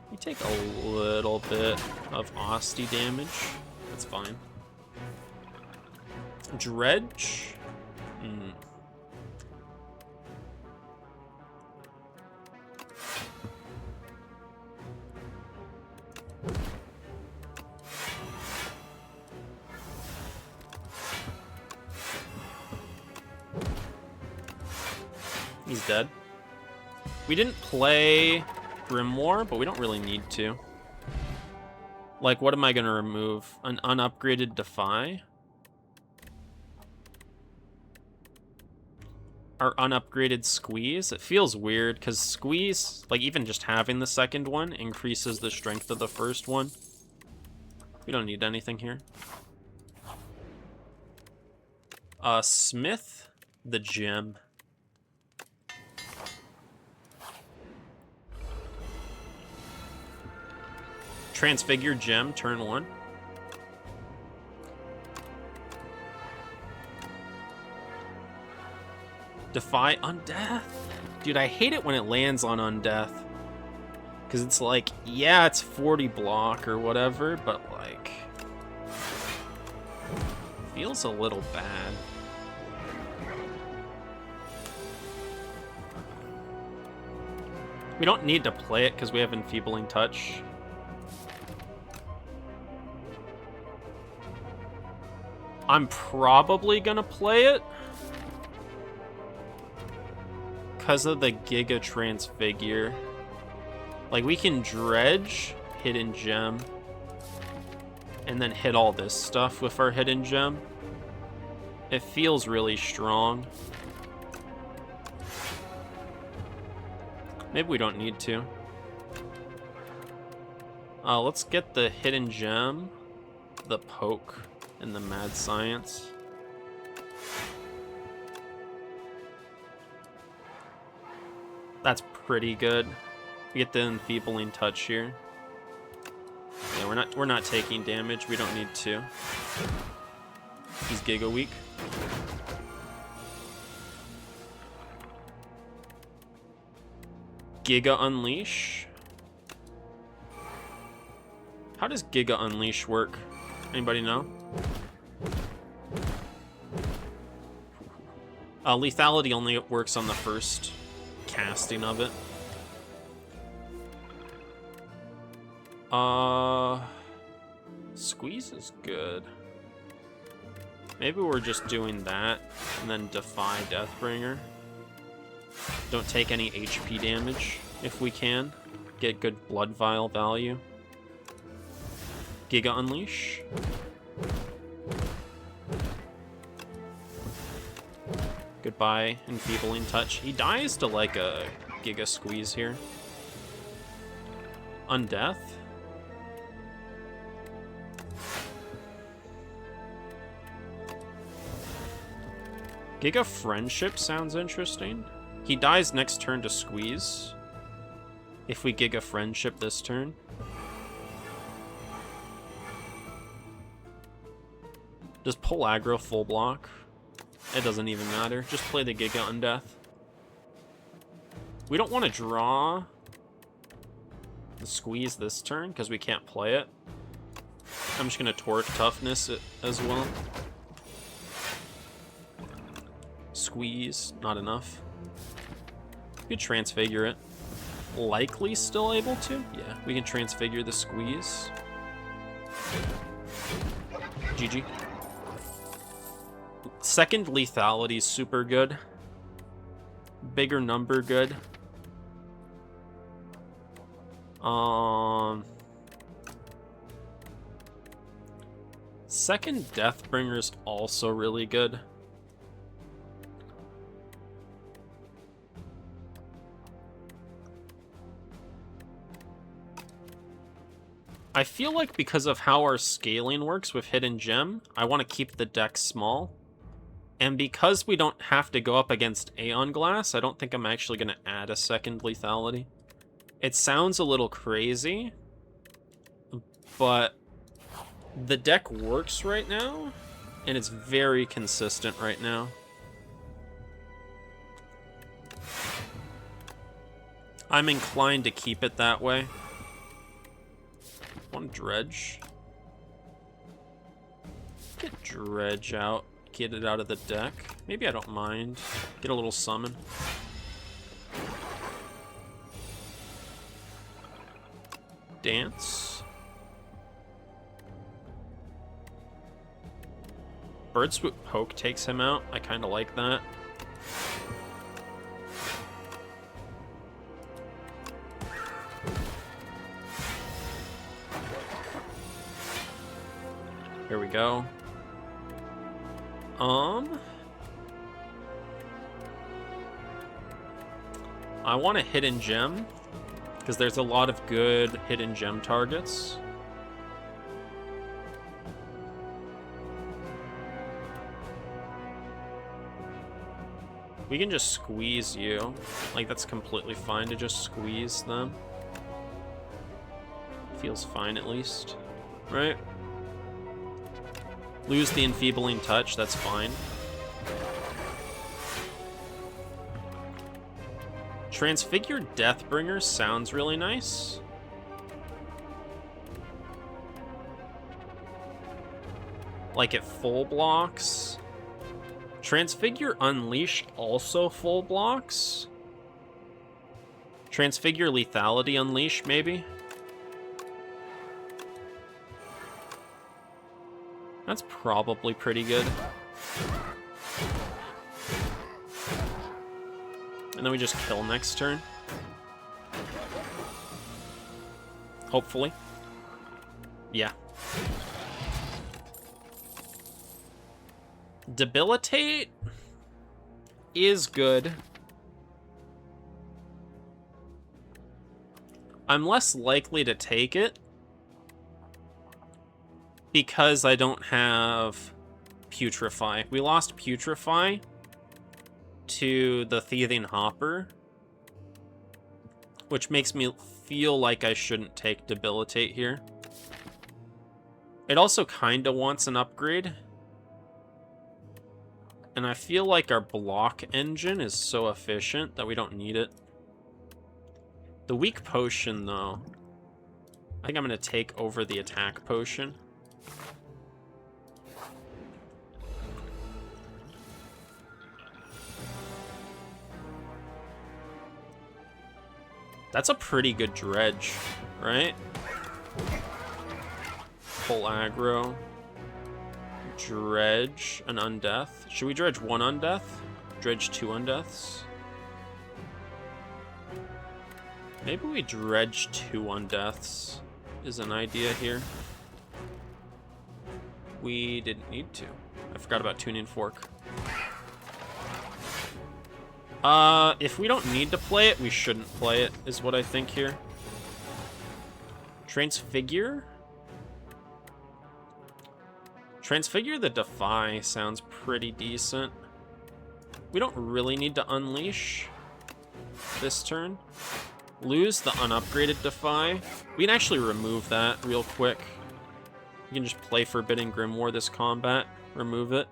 Speaker 1: We take a little bit of Osty damage. That's fine. Dredge? He's dead. We didn't play Grimoire, but we don't really need to. Like, what am I going to remove? An unupgraded Defy? Our unupgraded Squeeze? It feels weird, because Squeeze, like, even just having the second one increases the strength of the first one. We don't need anything here. Smith the Gem. Transfigure Gem, turn 1. Defy Undeath? Dude, I hate it when it lands on Undeath. Because it's like, yeah, it's 40 block or whatever, but like... feels a little bad. We don't need to play it because we have Enfeebling Touch. I'm probably gonna play it because of the Giga Transfigure. Like, we can Dredge, Hidden Gem, and then hit all this stuff with our Hidden Gem. It feels really strong. Maybe we don't need to. Let's get the Hidden Gem, the Poke, and the Mad Science. That's pretty good. We get the Enfeebling Touch here. Yeah, we're not taking damage. We don't need to. He's Giga weak. Giga Unleash. How does Giga Unleash work? Anybody know? Lethality only works on the first casting of it. Squeeze is good. Maybe we're just doing that and then Defy Deathbringer. Don't take any HP damage if we can. Get good blood vial value. Giga Unleash. Goodbye, Enfeebling Touch. He dies to like a Giga Squeeze here. Undeath. Giga Friendship sounds interesting. He dies next turn to Squeeze. If we Giga Friendship this turn. Does pull aggro full block? It doesn't even matter. Just play the Giga Undeath. We don't want to draw the Squeeze this turn because we can't play it. I'm just going to Torque Toughness it as well. Squeeze, not enough. We could Transfigure it. Likely still able to? Yeah, we can Transfigure the Squeeze. GG. Second lethality is super good. Bigger number good. Second Deathbringer is also really good. I feel like because of how our scaling works with Hidden Gem, I want to keep the deck small. And because we don't have to go up against Aeon Glass, I don't think I'm actually going to add a second lethality. It sounds a little crazy, but the deck works right now, and it's very consistent right now. I'm inclined to keep it that way. One Dredge. Get Dredge out. Get it out of the deck. Maybe I don't mind. Get a little summon. Dance. Bird Swoop Poke takes him out. I kind of like that. Here we go. I want a Hidden Gem, because there's a lot of good Hidden Gem targets. We can just squeeze you. Like, that's completely fine to just squeeze them. Feels fine, at least. Right? Lose the Enfeebling Touch, that's fine. Transfigured Deathbringer sounds really nice. Like it full blocks. Transfigure Unleash also full blocks. Transfigure Lethality Unleash, maybe? That's probably pretty good. And then we just kill next turn. Hopefully. Yeah. Debilitate is good. I'm less likely to take it because I don't have Putrefy. We lost Putrefy to the Thieving Hopper, which makes me feel like I shouldn't take Debilitate here. It also kind of wants an upgrade. And I feel like our block engine is so efficient that we don't need it. The weak potion, though. I think I'm going to take over the attack potion. That's a pretty good dredge, right? Full aggro. Dredge an undeath. Should we dredge one undeath? Dredge two undeaths? Maybe we dredge two undeaths is an idea here. We didn't need to. I forgot about tuning fork. If we don't need to play it, we shouldn't play it, is what I think here. Transfigure? Transfigure the Defy sounds pretty decent. We don't really need to unleash this turn. Lose the unupgraded Defy. We can actually remove that real quick. We can just play Forbidden Grimoire this combat. Remove it.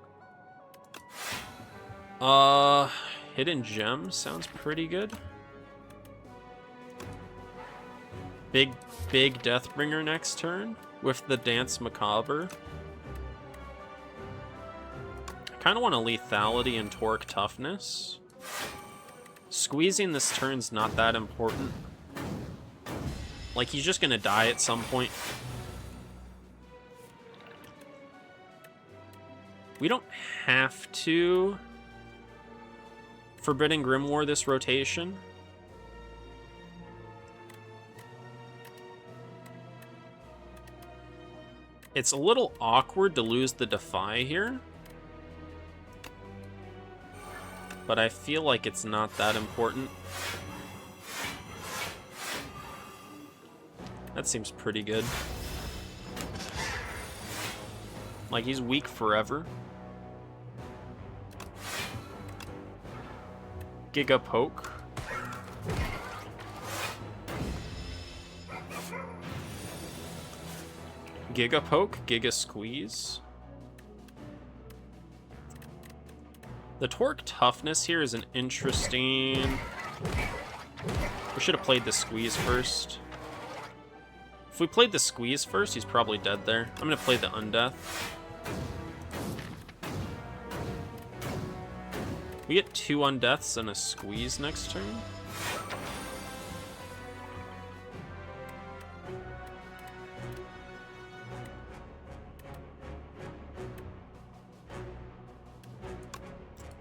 Speaker 1: Hidden Gem sounds pretty good. Big Deathbringer next turn with the Dance Macabre. I kind of want a Lethality and Torque Toughness. Squeezing this turn's not that important. Like, he's just gonna die at some point. We don't have to Forbidden Grimoire this rotation. It's a little awkward to lose the Defy here. But I feel like it's not that important. That seems pretty good. Like, he's weak forever. Giga Poke. Giga Poke, Giga Squeeze. The Torque Toughness here is an interesting... We should have played the Squeeze first. If we played the Squeeze first, he's probably dead there. I'm going to play the Undeath. We get 2 Undeaths and a Squeeze next turn.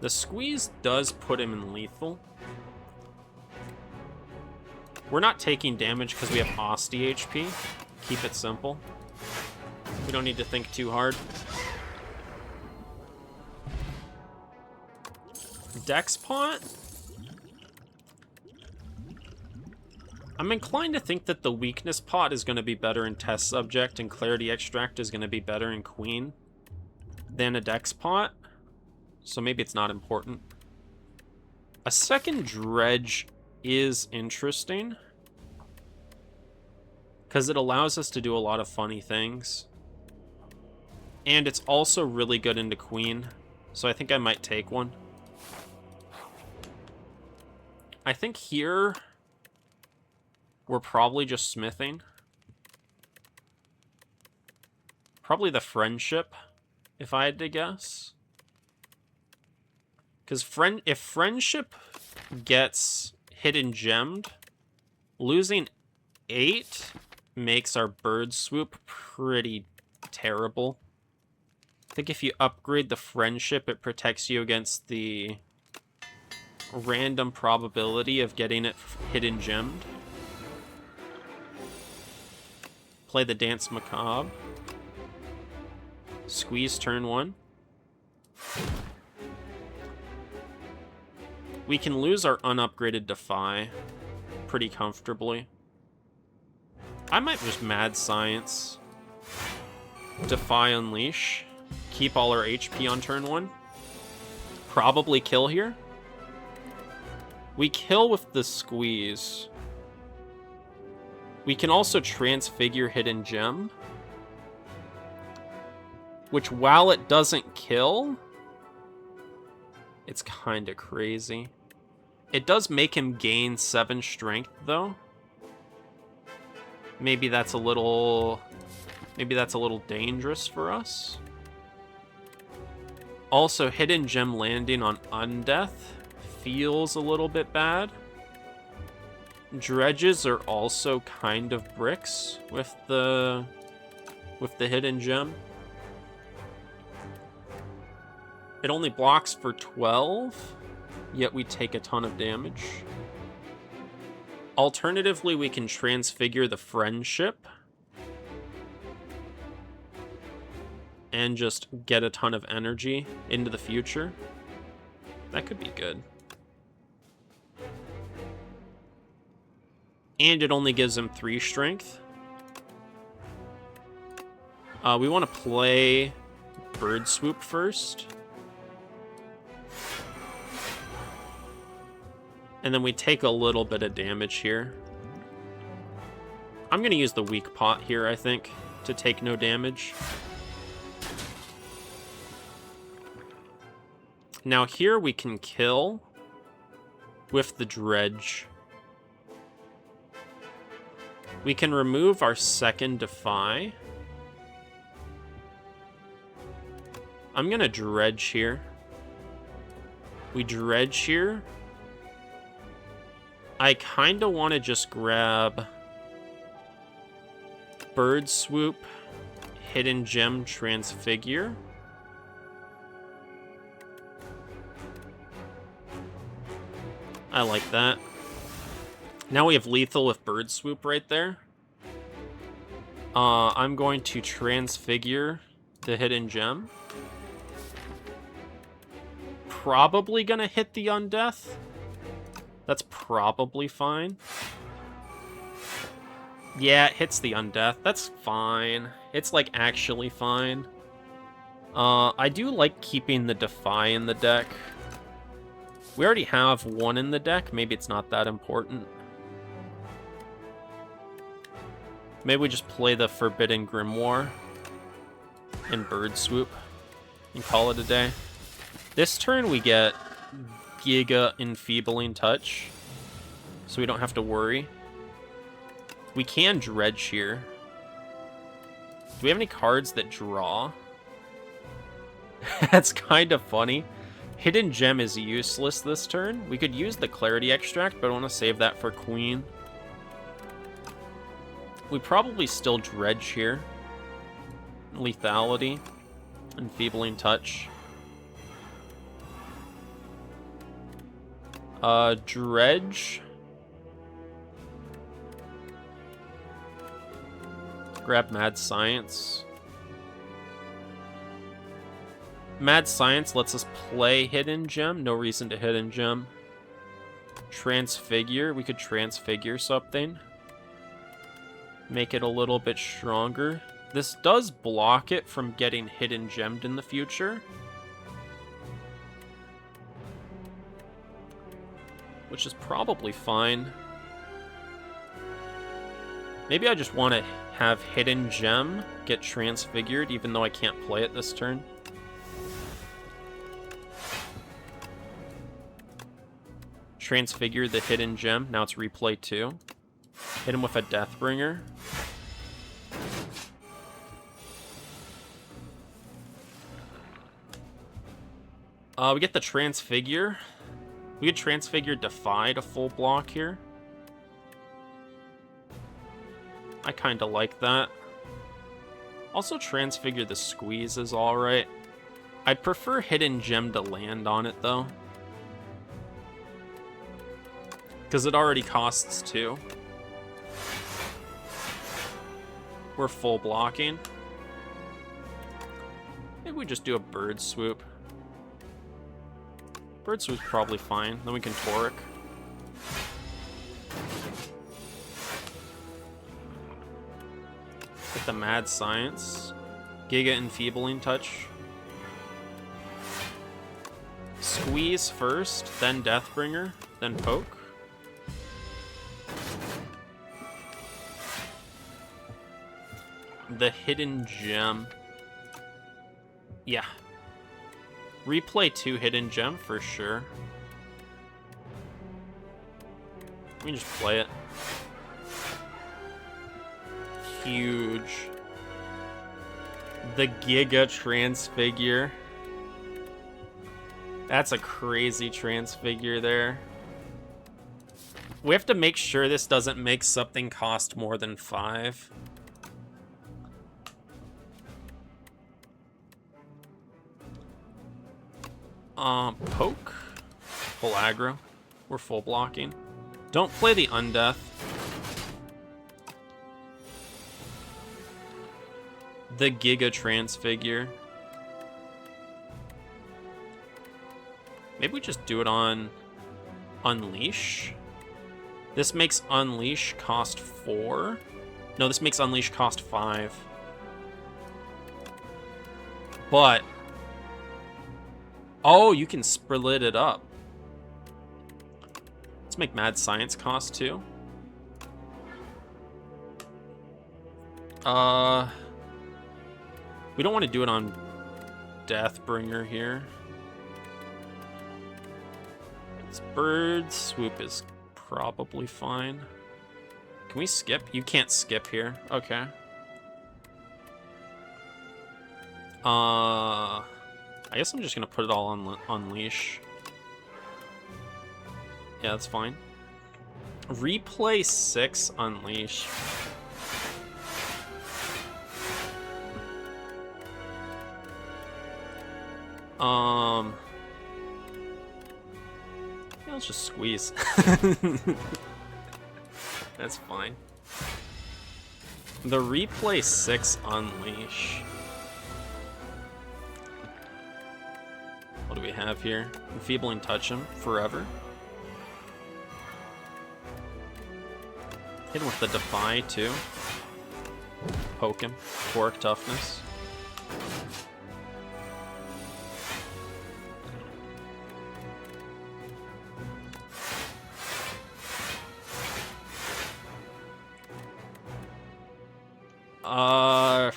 Speaker 1: The Squeeze does put him in lethal. We're not taking damage because we have Osti HP. Keep it simple. We don't need to think too hard. Dex Pot? I'm inclined to think that the Weakness Pot is going to be better in Test Subject and Clarity Extract is going to be better in Queen than a Dex Pot. So maybe it's not important. A second Dredge is interesting because it allows us to do a lot of funny things. And it's also really good into Queen, so I think I might take one. I think here we're probably just smithing. Probably the Friendship, if I had to guess. Because if Friendship gets Hidden Gemmed, losing 8 makes our Bird Swoop pretty terrible. I think if you upgrade the Friendship, it protects you against the random probability of getting it Hidden Gemmed. Play the Dance Macabre. Squeeze turn 1. We can lose our unupgraded Defy pretty comfortably. I might just Mad Science. Defy Unleash. Keep all our HP on turn 1. Probably kill here. We kill with the Squeeze. We can also Transfigure Hidden Gem. Which, while it doesn't kill, it's kind of crazy. It does make him gain 7 strength, though. Maybe that's a little dangerous for us. Also, Hidden Gem landing on Undeath feels a little bit bad. Dredges are also kind of bricks with the Hidden Gem. It only blocks for 12, yet we take a ton of damage. Alternatively, we can transfigure the Friendship and just get a ton of energy into the future. That could be good. And it only gives him 3 strength. We want to play Bird Swoop first. And then we take a little bit of damage here. I'm going to use the weak pot here, I think, to take no damage. Now here we can kill with the Dredge. We can remove our second Defy. I'm going to Dredge here. We Dredge here. I kind of want to just grab Bird Swoop, Hidden Gem, Transfigure. I like that. Now we have lethal with Bird Swoop right there. I'm going to Transfigure the Hidden Gem. Probably gonna hit the Undeath. That's probably fine. Yeah, it hits the Undeath. That's fine. It's, like, actually fine. I do like keeping the Defy in the deck. We already have one in the deck. Maybe it's not that important. Maybe we just play the Forbidden Grimoire and Bird Swoop and call it a day. This turn we get Giga Enfeebling Touch, so we don't have to worry. We can Dredge here. Do we have any cards that draw? That's kind of funny. Hidden Gem is useless this turn. We could use the Clarity Extract, but I want to save that for Queen. We probably still Dredge here. Lethality. Enfeebling Touch. Dredge. Grab Mad Science. Mad Science lets us play Hidden Gem. No reason to Hidden Gem. Transfigure. We could Transfigure something. Make it a little bit stronger. This does block it from getting Hidden Gemmed in the future. Which is probably fine. Maybe I just want to have Hidden Gem get Transfigured, even though I can't play it this turn. Transfigure the Hidden Gem. Now it's replay 2. Hit him with a Deathbringer. We get the Transfigure. We could Transfigure Defy to full block here. I kind of like that. Also, Transfigure the Squeeze is alright. I'd prefer Hidden Gem to land on it, though. Because it already costs 2. We're full blocking. Maybe we just do a Bird Swoop. Bird Swoop's probably fine. Then we can Toric. Get the Mad Science. Giga Enfeebling Touch. Squeeze first, then Deathbringer, then Poke. The Hidden Gem. Yeah. Replay 2 Hidden Gem for sure. We can just play it. huge. The Giga Transfigure. That's a crazy transfigure there. We have to make sure this doesn't make something cost more than 5. Poke. Full aggro. We're full blocking. Don't play the Undeath. The Giga Transfigure. Maybe we just do it on Unleash. This makes Unleash cost 4. No, this makes Unleash cost 5. But... oh, you can split it up. Let's make Mad Science cost 2. We don't want to do it on Deathbringer here. It's Bird Swoop is probably fine. Can we skip? You can't skip here. Okay. I guess I'm just gonna put it all on Unleash. Yeah, that's fine. Replay 6 Unleash. Yeah, let's just squeeze. That's fine. The replay 6 Unleash. What do we have here? Enfeebling Touch him forever. Hit him with the Defy too. Poke him. Torque Toughness.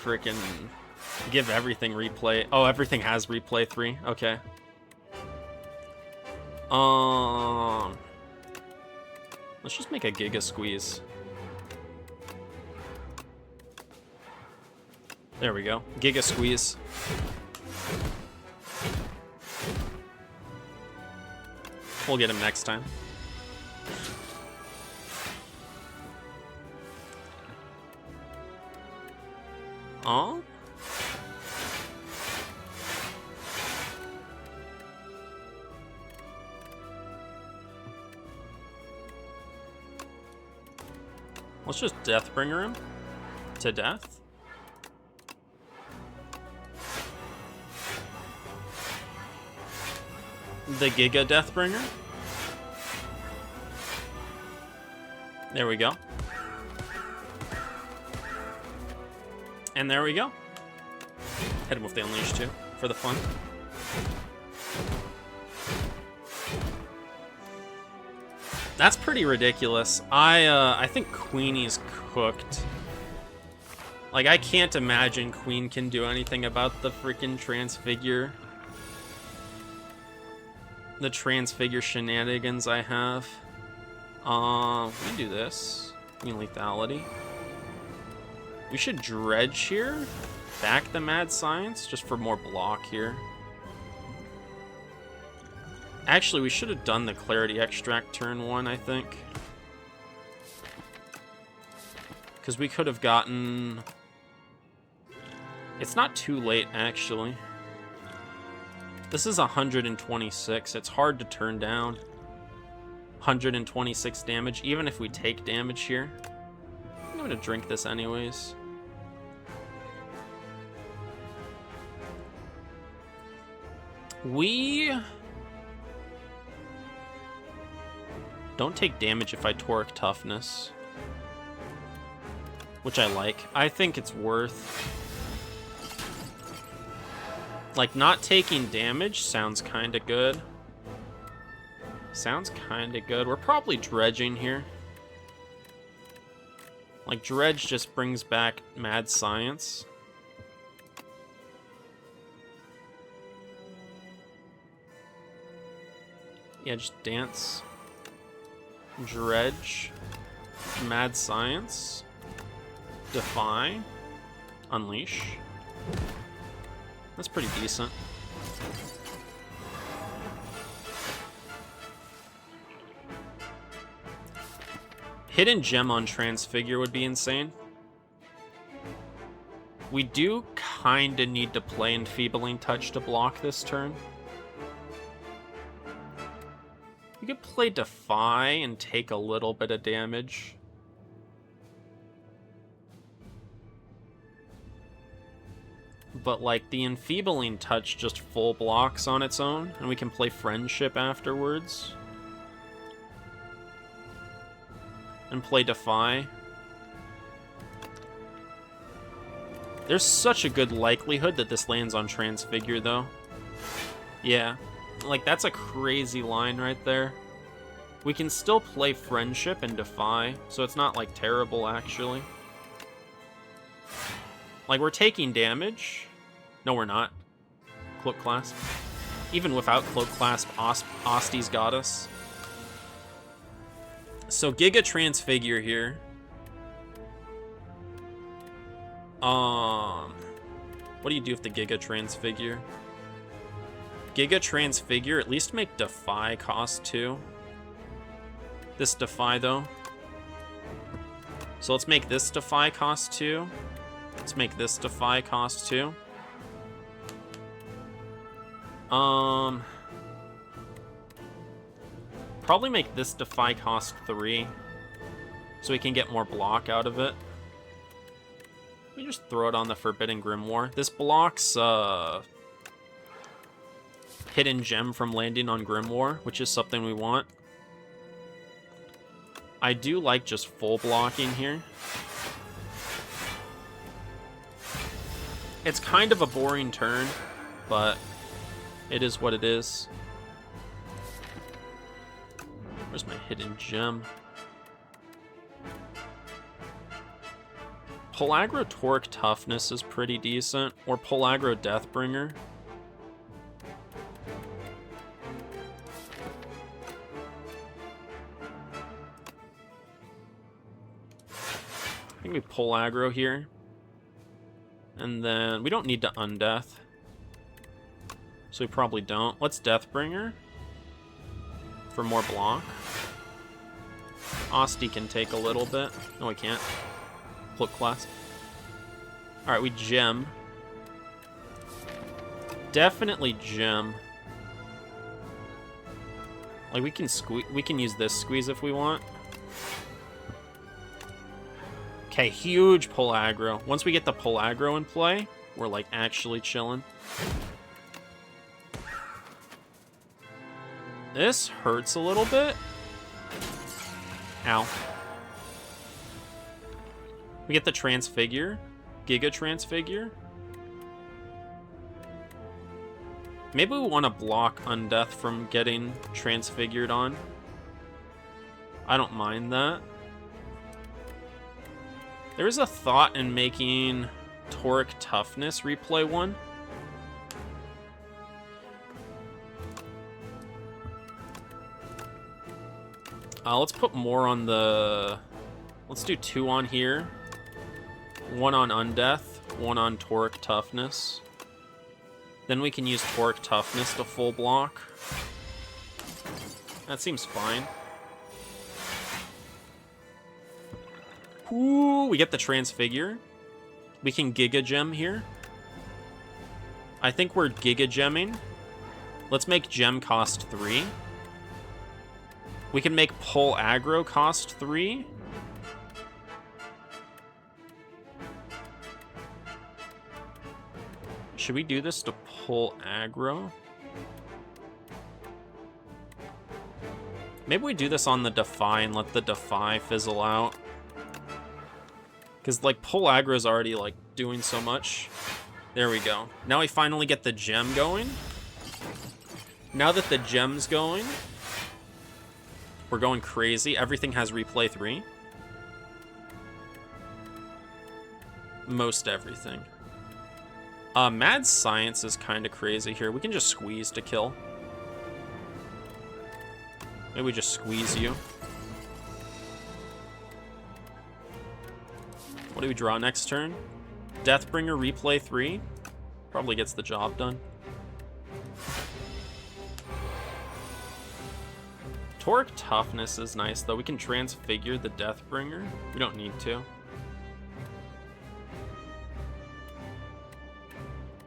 Speaker 1: Freaking give everything replay. Oh, everything has replay 3. Okay. Let's just make a Giga Squeeze. There we go. Giga Squeeze. We'll get him next time. Oh? Let's just Deathbringer him to death. The Giga Deathbringer. There we go. And there we go. Hit him with the Unleash too, for the fun. That's pretty ridiculous. I think Queenie's cooked. Like, I can't imagine Queen can do anything about the freaking Transfigure. The Transfigure shenanigans I have. We can do this. We can Lethality. We should Dredge here. Back the Mad Science, just for more block here. Actually, we should have done the Clarity Extract turn 1, I think. Because we could have gotten... It's not too late, actually. This is 126. It's hard to turn down. 126 damage, even if we take damage here. I'm going to drink this anyways. We don't take damage if I Torque Toughness, which I like. I think it's worth... Like, not taking damage sounds kind of good. Sounds kind of good. We're probably Dredging here. Like, Dredge just brings back Mad Science. Yeah, just Dance. Dredge. Mad Science. Defy. Unleash. That's pretty decent. Hidden Gem on Transfigure would be insane. We do kinda need to play Enfeebling Touch to block this turn. We could play Defy and take a little bit of damage. But, like, the Enfeebling Touch just full blocks on its own, and we can play Friendship afterwards. And play Defy. There's such a good likelihood that this lands on Transfigure, though. Yeah. Like, that's a crazy line right there. We can still play Friendship and Defy, so it's not, like, terrible, actually. Like, we're taking damage. No, we're not. Cloak Clasp. Even without Cloak Clasp, Osti's got us. So, Giga Transfigure here. What do you do with the Giga Transfigure? Giga Transfigure, at least make Defy cost 2. This Defy, though. So let's make this Defy cost 2. Let's make this Defy cost 2. Probably make this Defy cost 3. So we can get more block out of it. Let me just throw it on the Forbidden Grimoire. This blocks Hidden Gem from landing on Grimoire, which is something we want. I do like just full blocking here. It's kind of a boring turn, but it is what it is. Where's my Hidden Gem? Pull aggro Torque Toughness is pretty decent, or pull aggro Deathbringer. I think we pull aggro here. And then we don't need to undeath. So we probably don't. Let's Deathbringer for more block. Osti can take a little bit. No, we can't. Cloak Clasp. Alright, we gem. Definitely gem. Like, we can use this squeeze if we want. Okay, huge pull aggro. Once we get the pull aggro in play, we're, like, actually chilling. This hurts a little bit. Ow. We get the Transfigure. Giga Transfigure. Maybe we want to block Undeath from getting Transfigured on. I don't mind that. There is a thought in making Toric Toughness replay 1. Let's put more on the... Let's do 2 on here. 1 on Undeath, 1 on Toric Toughness. Then we can use Toric Toughness to full block. That seems fine. Ooh, we get the Transfigure. We can Giga Gem here. I think we're Giga Gemming. Let's make Gem cost 3. We can make Pull Aggro cost 3. Should we do this to pull aggro? Maybe we do this on the Defy and let the Defy fizzle out. Because, like, pull aggro is already, like, doing so much. There we go. Now we finally get the gem going. Now that the gem's going, we're going crazy. Everything has replay 3. Most everything. Mad Science is kind of crazy here. We can just squeeze to kill. Maybe we just squeeze you. What do we draw next turn? Deathbringer, replay 3. Probably gets the job done. Torque toughness is nice, though. We can transfigure the Deathbringer. We don't need to.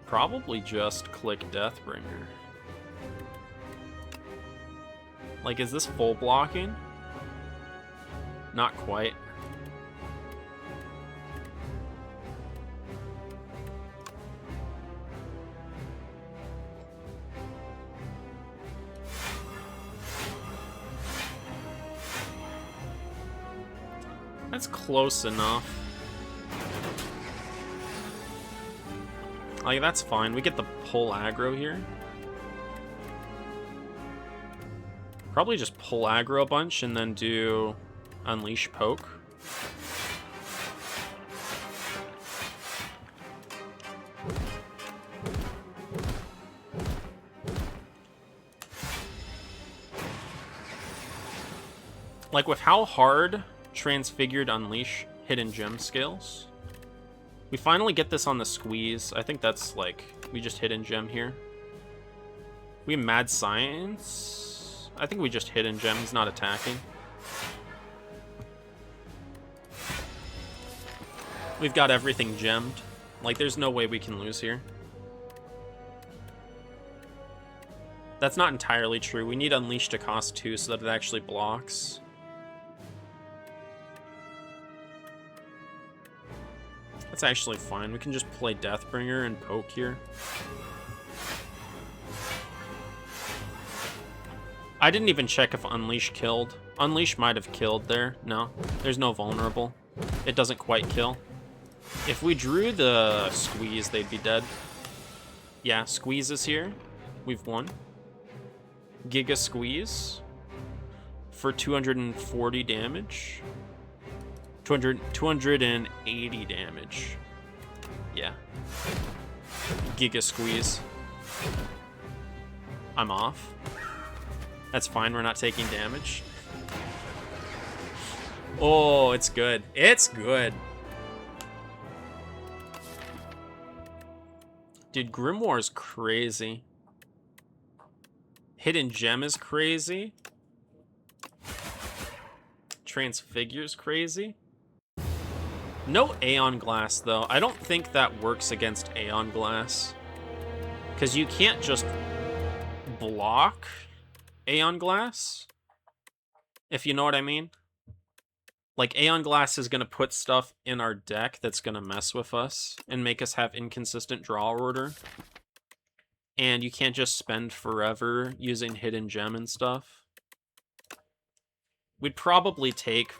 Speaker 1: Probably just click Deathbringer. Like, is this full blocking? Not quite. That's close enough. Like, that's fine. We get the pull aggro here. Probably just pull aggro a bunch and then do unleash poke. Like, with how hard Transfigured Unleash Hidden Gem scales, we finally get this on the squeeze. I think that's like, we just Hidden Gem here. We have Mad Science. I think we just Hidden Gem. He's not attacking. We've got everything gemmed. Like, there's no way we can lose here. That's not entirely true. We need Unleash to cost 2 so that it actually blocks. That's actually fine. We can just play Deathbringer and poke here. I didn't even check if Unleash killed. Unleash might have killed there. No, there's no vulnerable. It doesn't quite kill. If we drew the squeeze, they'd be dead. Yeah, squeeze is here. We've won. Giga Squeeze for 240 damage. 280 damage. Yeah. Giga Squeeze. I'm off. That's fine, we're not taking damage. Oh, it's good. It's good. Dude, Grimoire's crazy. Hidden Gem is crazy. Transfigure's crazy. No Aeon Glass, though. I don't think that works against Aeon Glass. Because you can't just block Aeon Glass, if you know what I mean. Like, Aeon Glass is going to put stuff in our deck that's going to mess with us and make us have inconsistent draw order. And you can't just spend forever using Hidden Gem and stuff. We'd probably take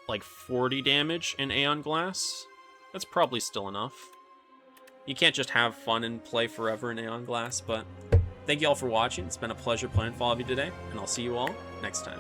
Speaker 1: like 40 damage in Aeon Glass. That's probably still enough. You can't just have fun and play forever in Aeon Glass, but thank you all for watching. It's been a pleasure playing for all of you today, and I'll see you all next time.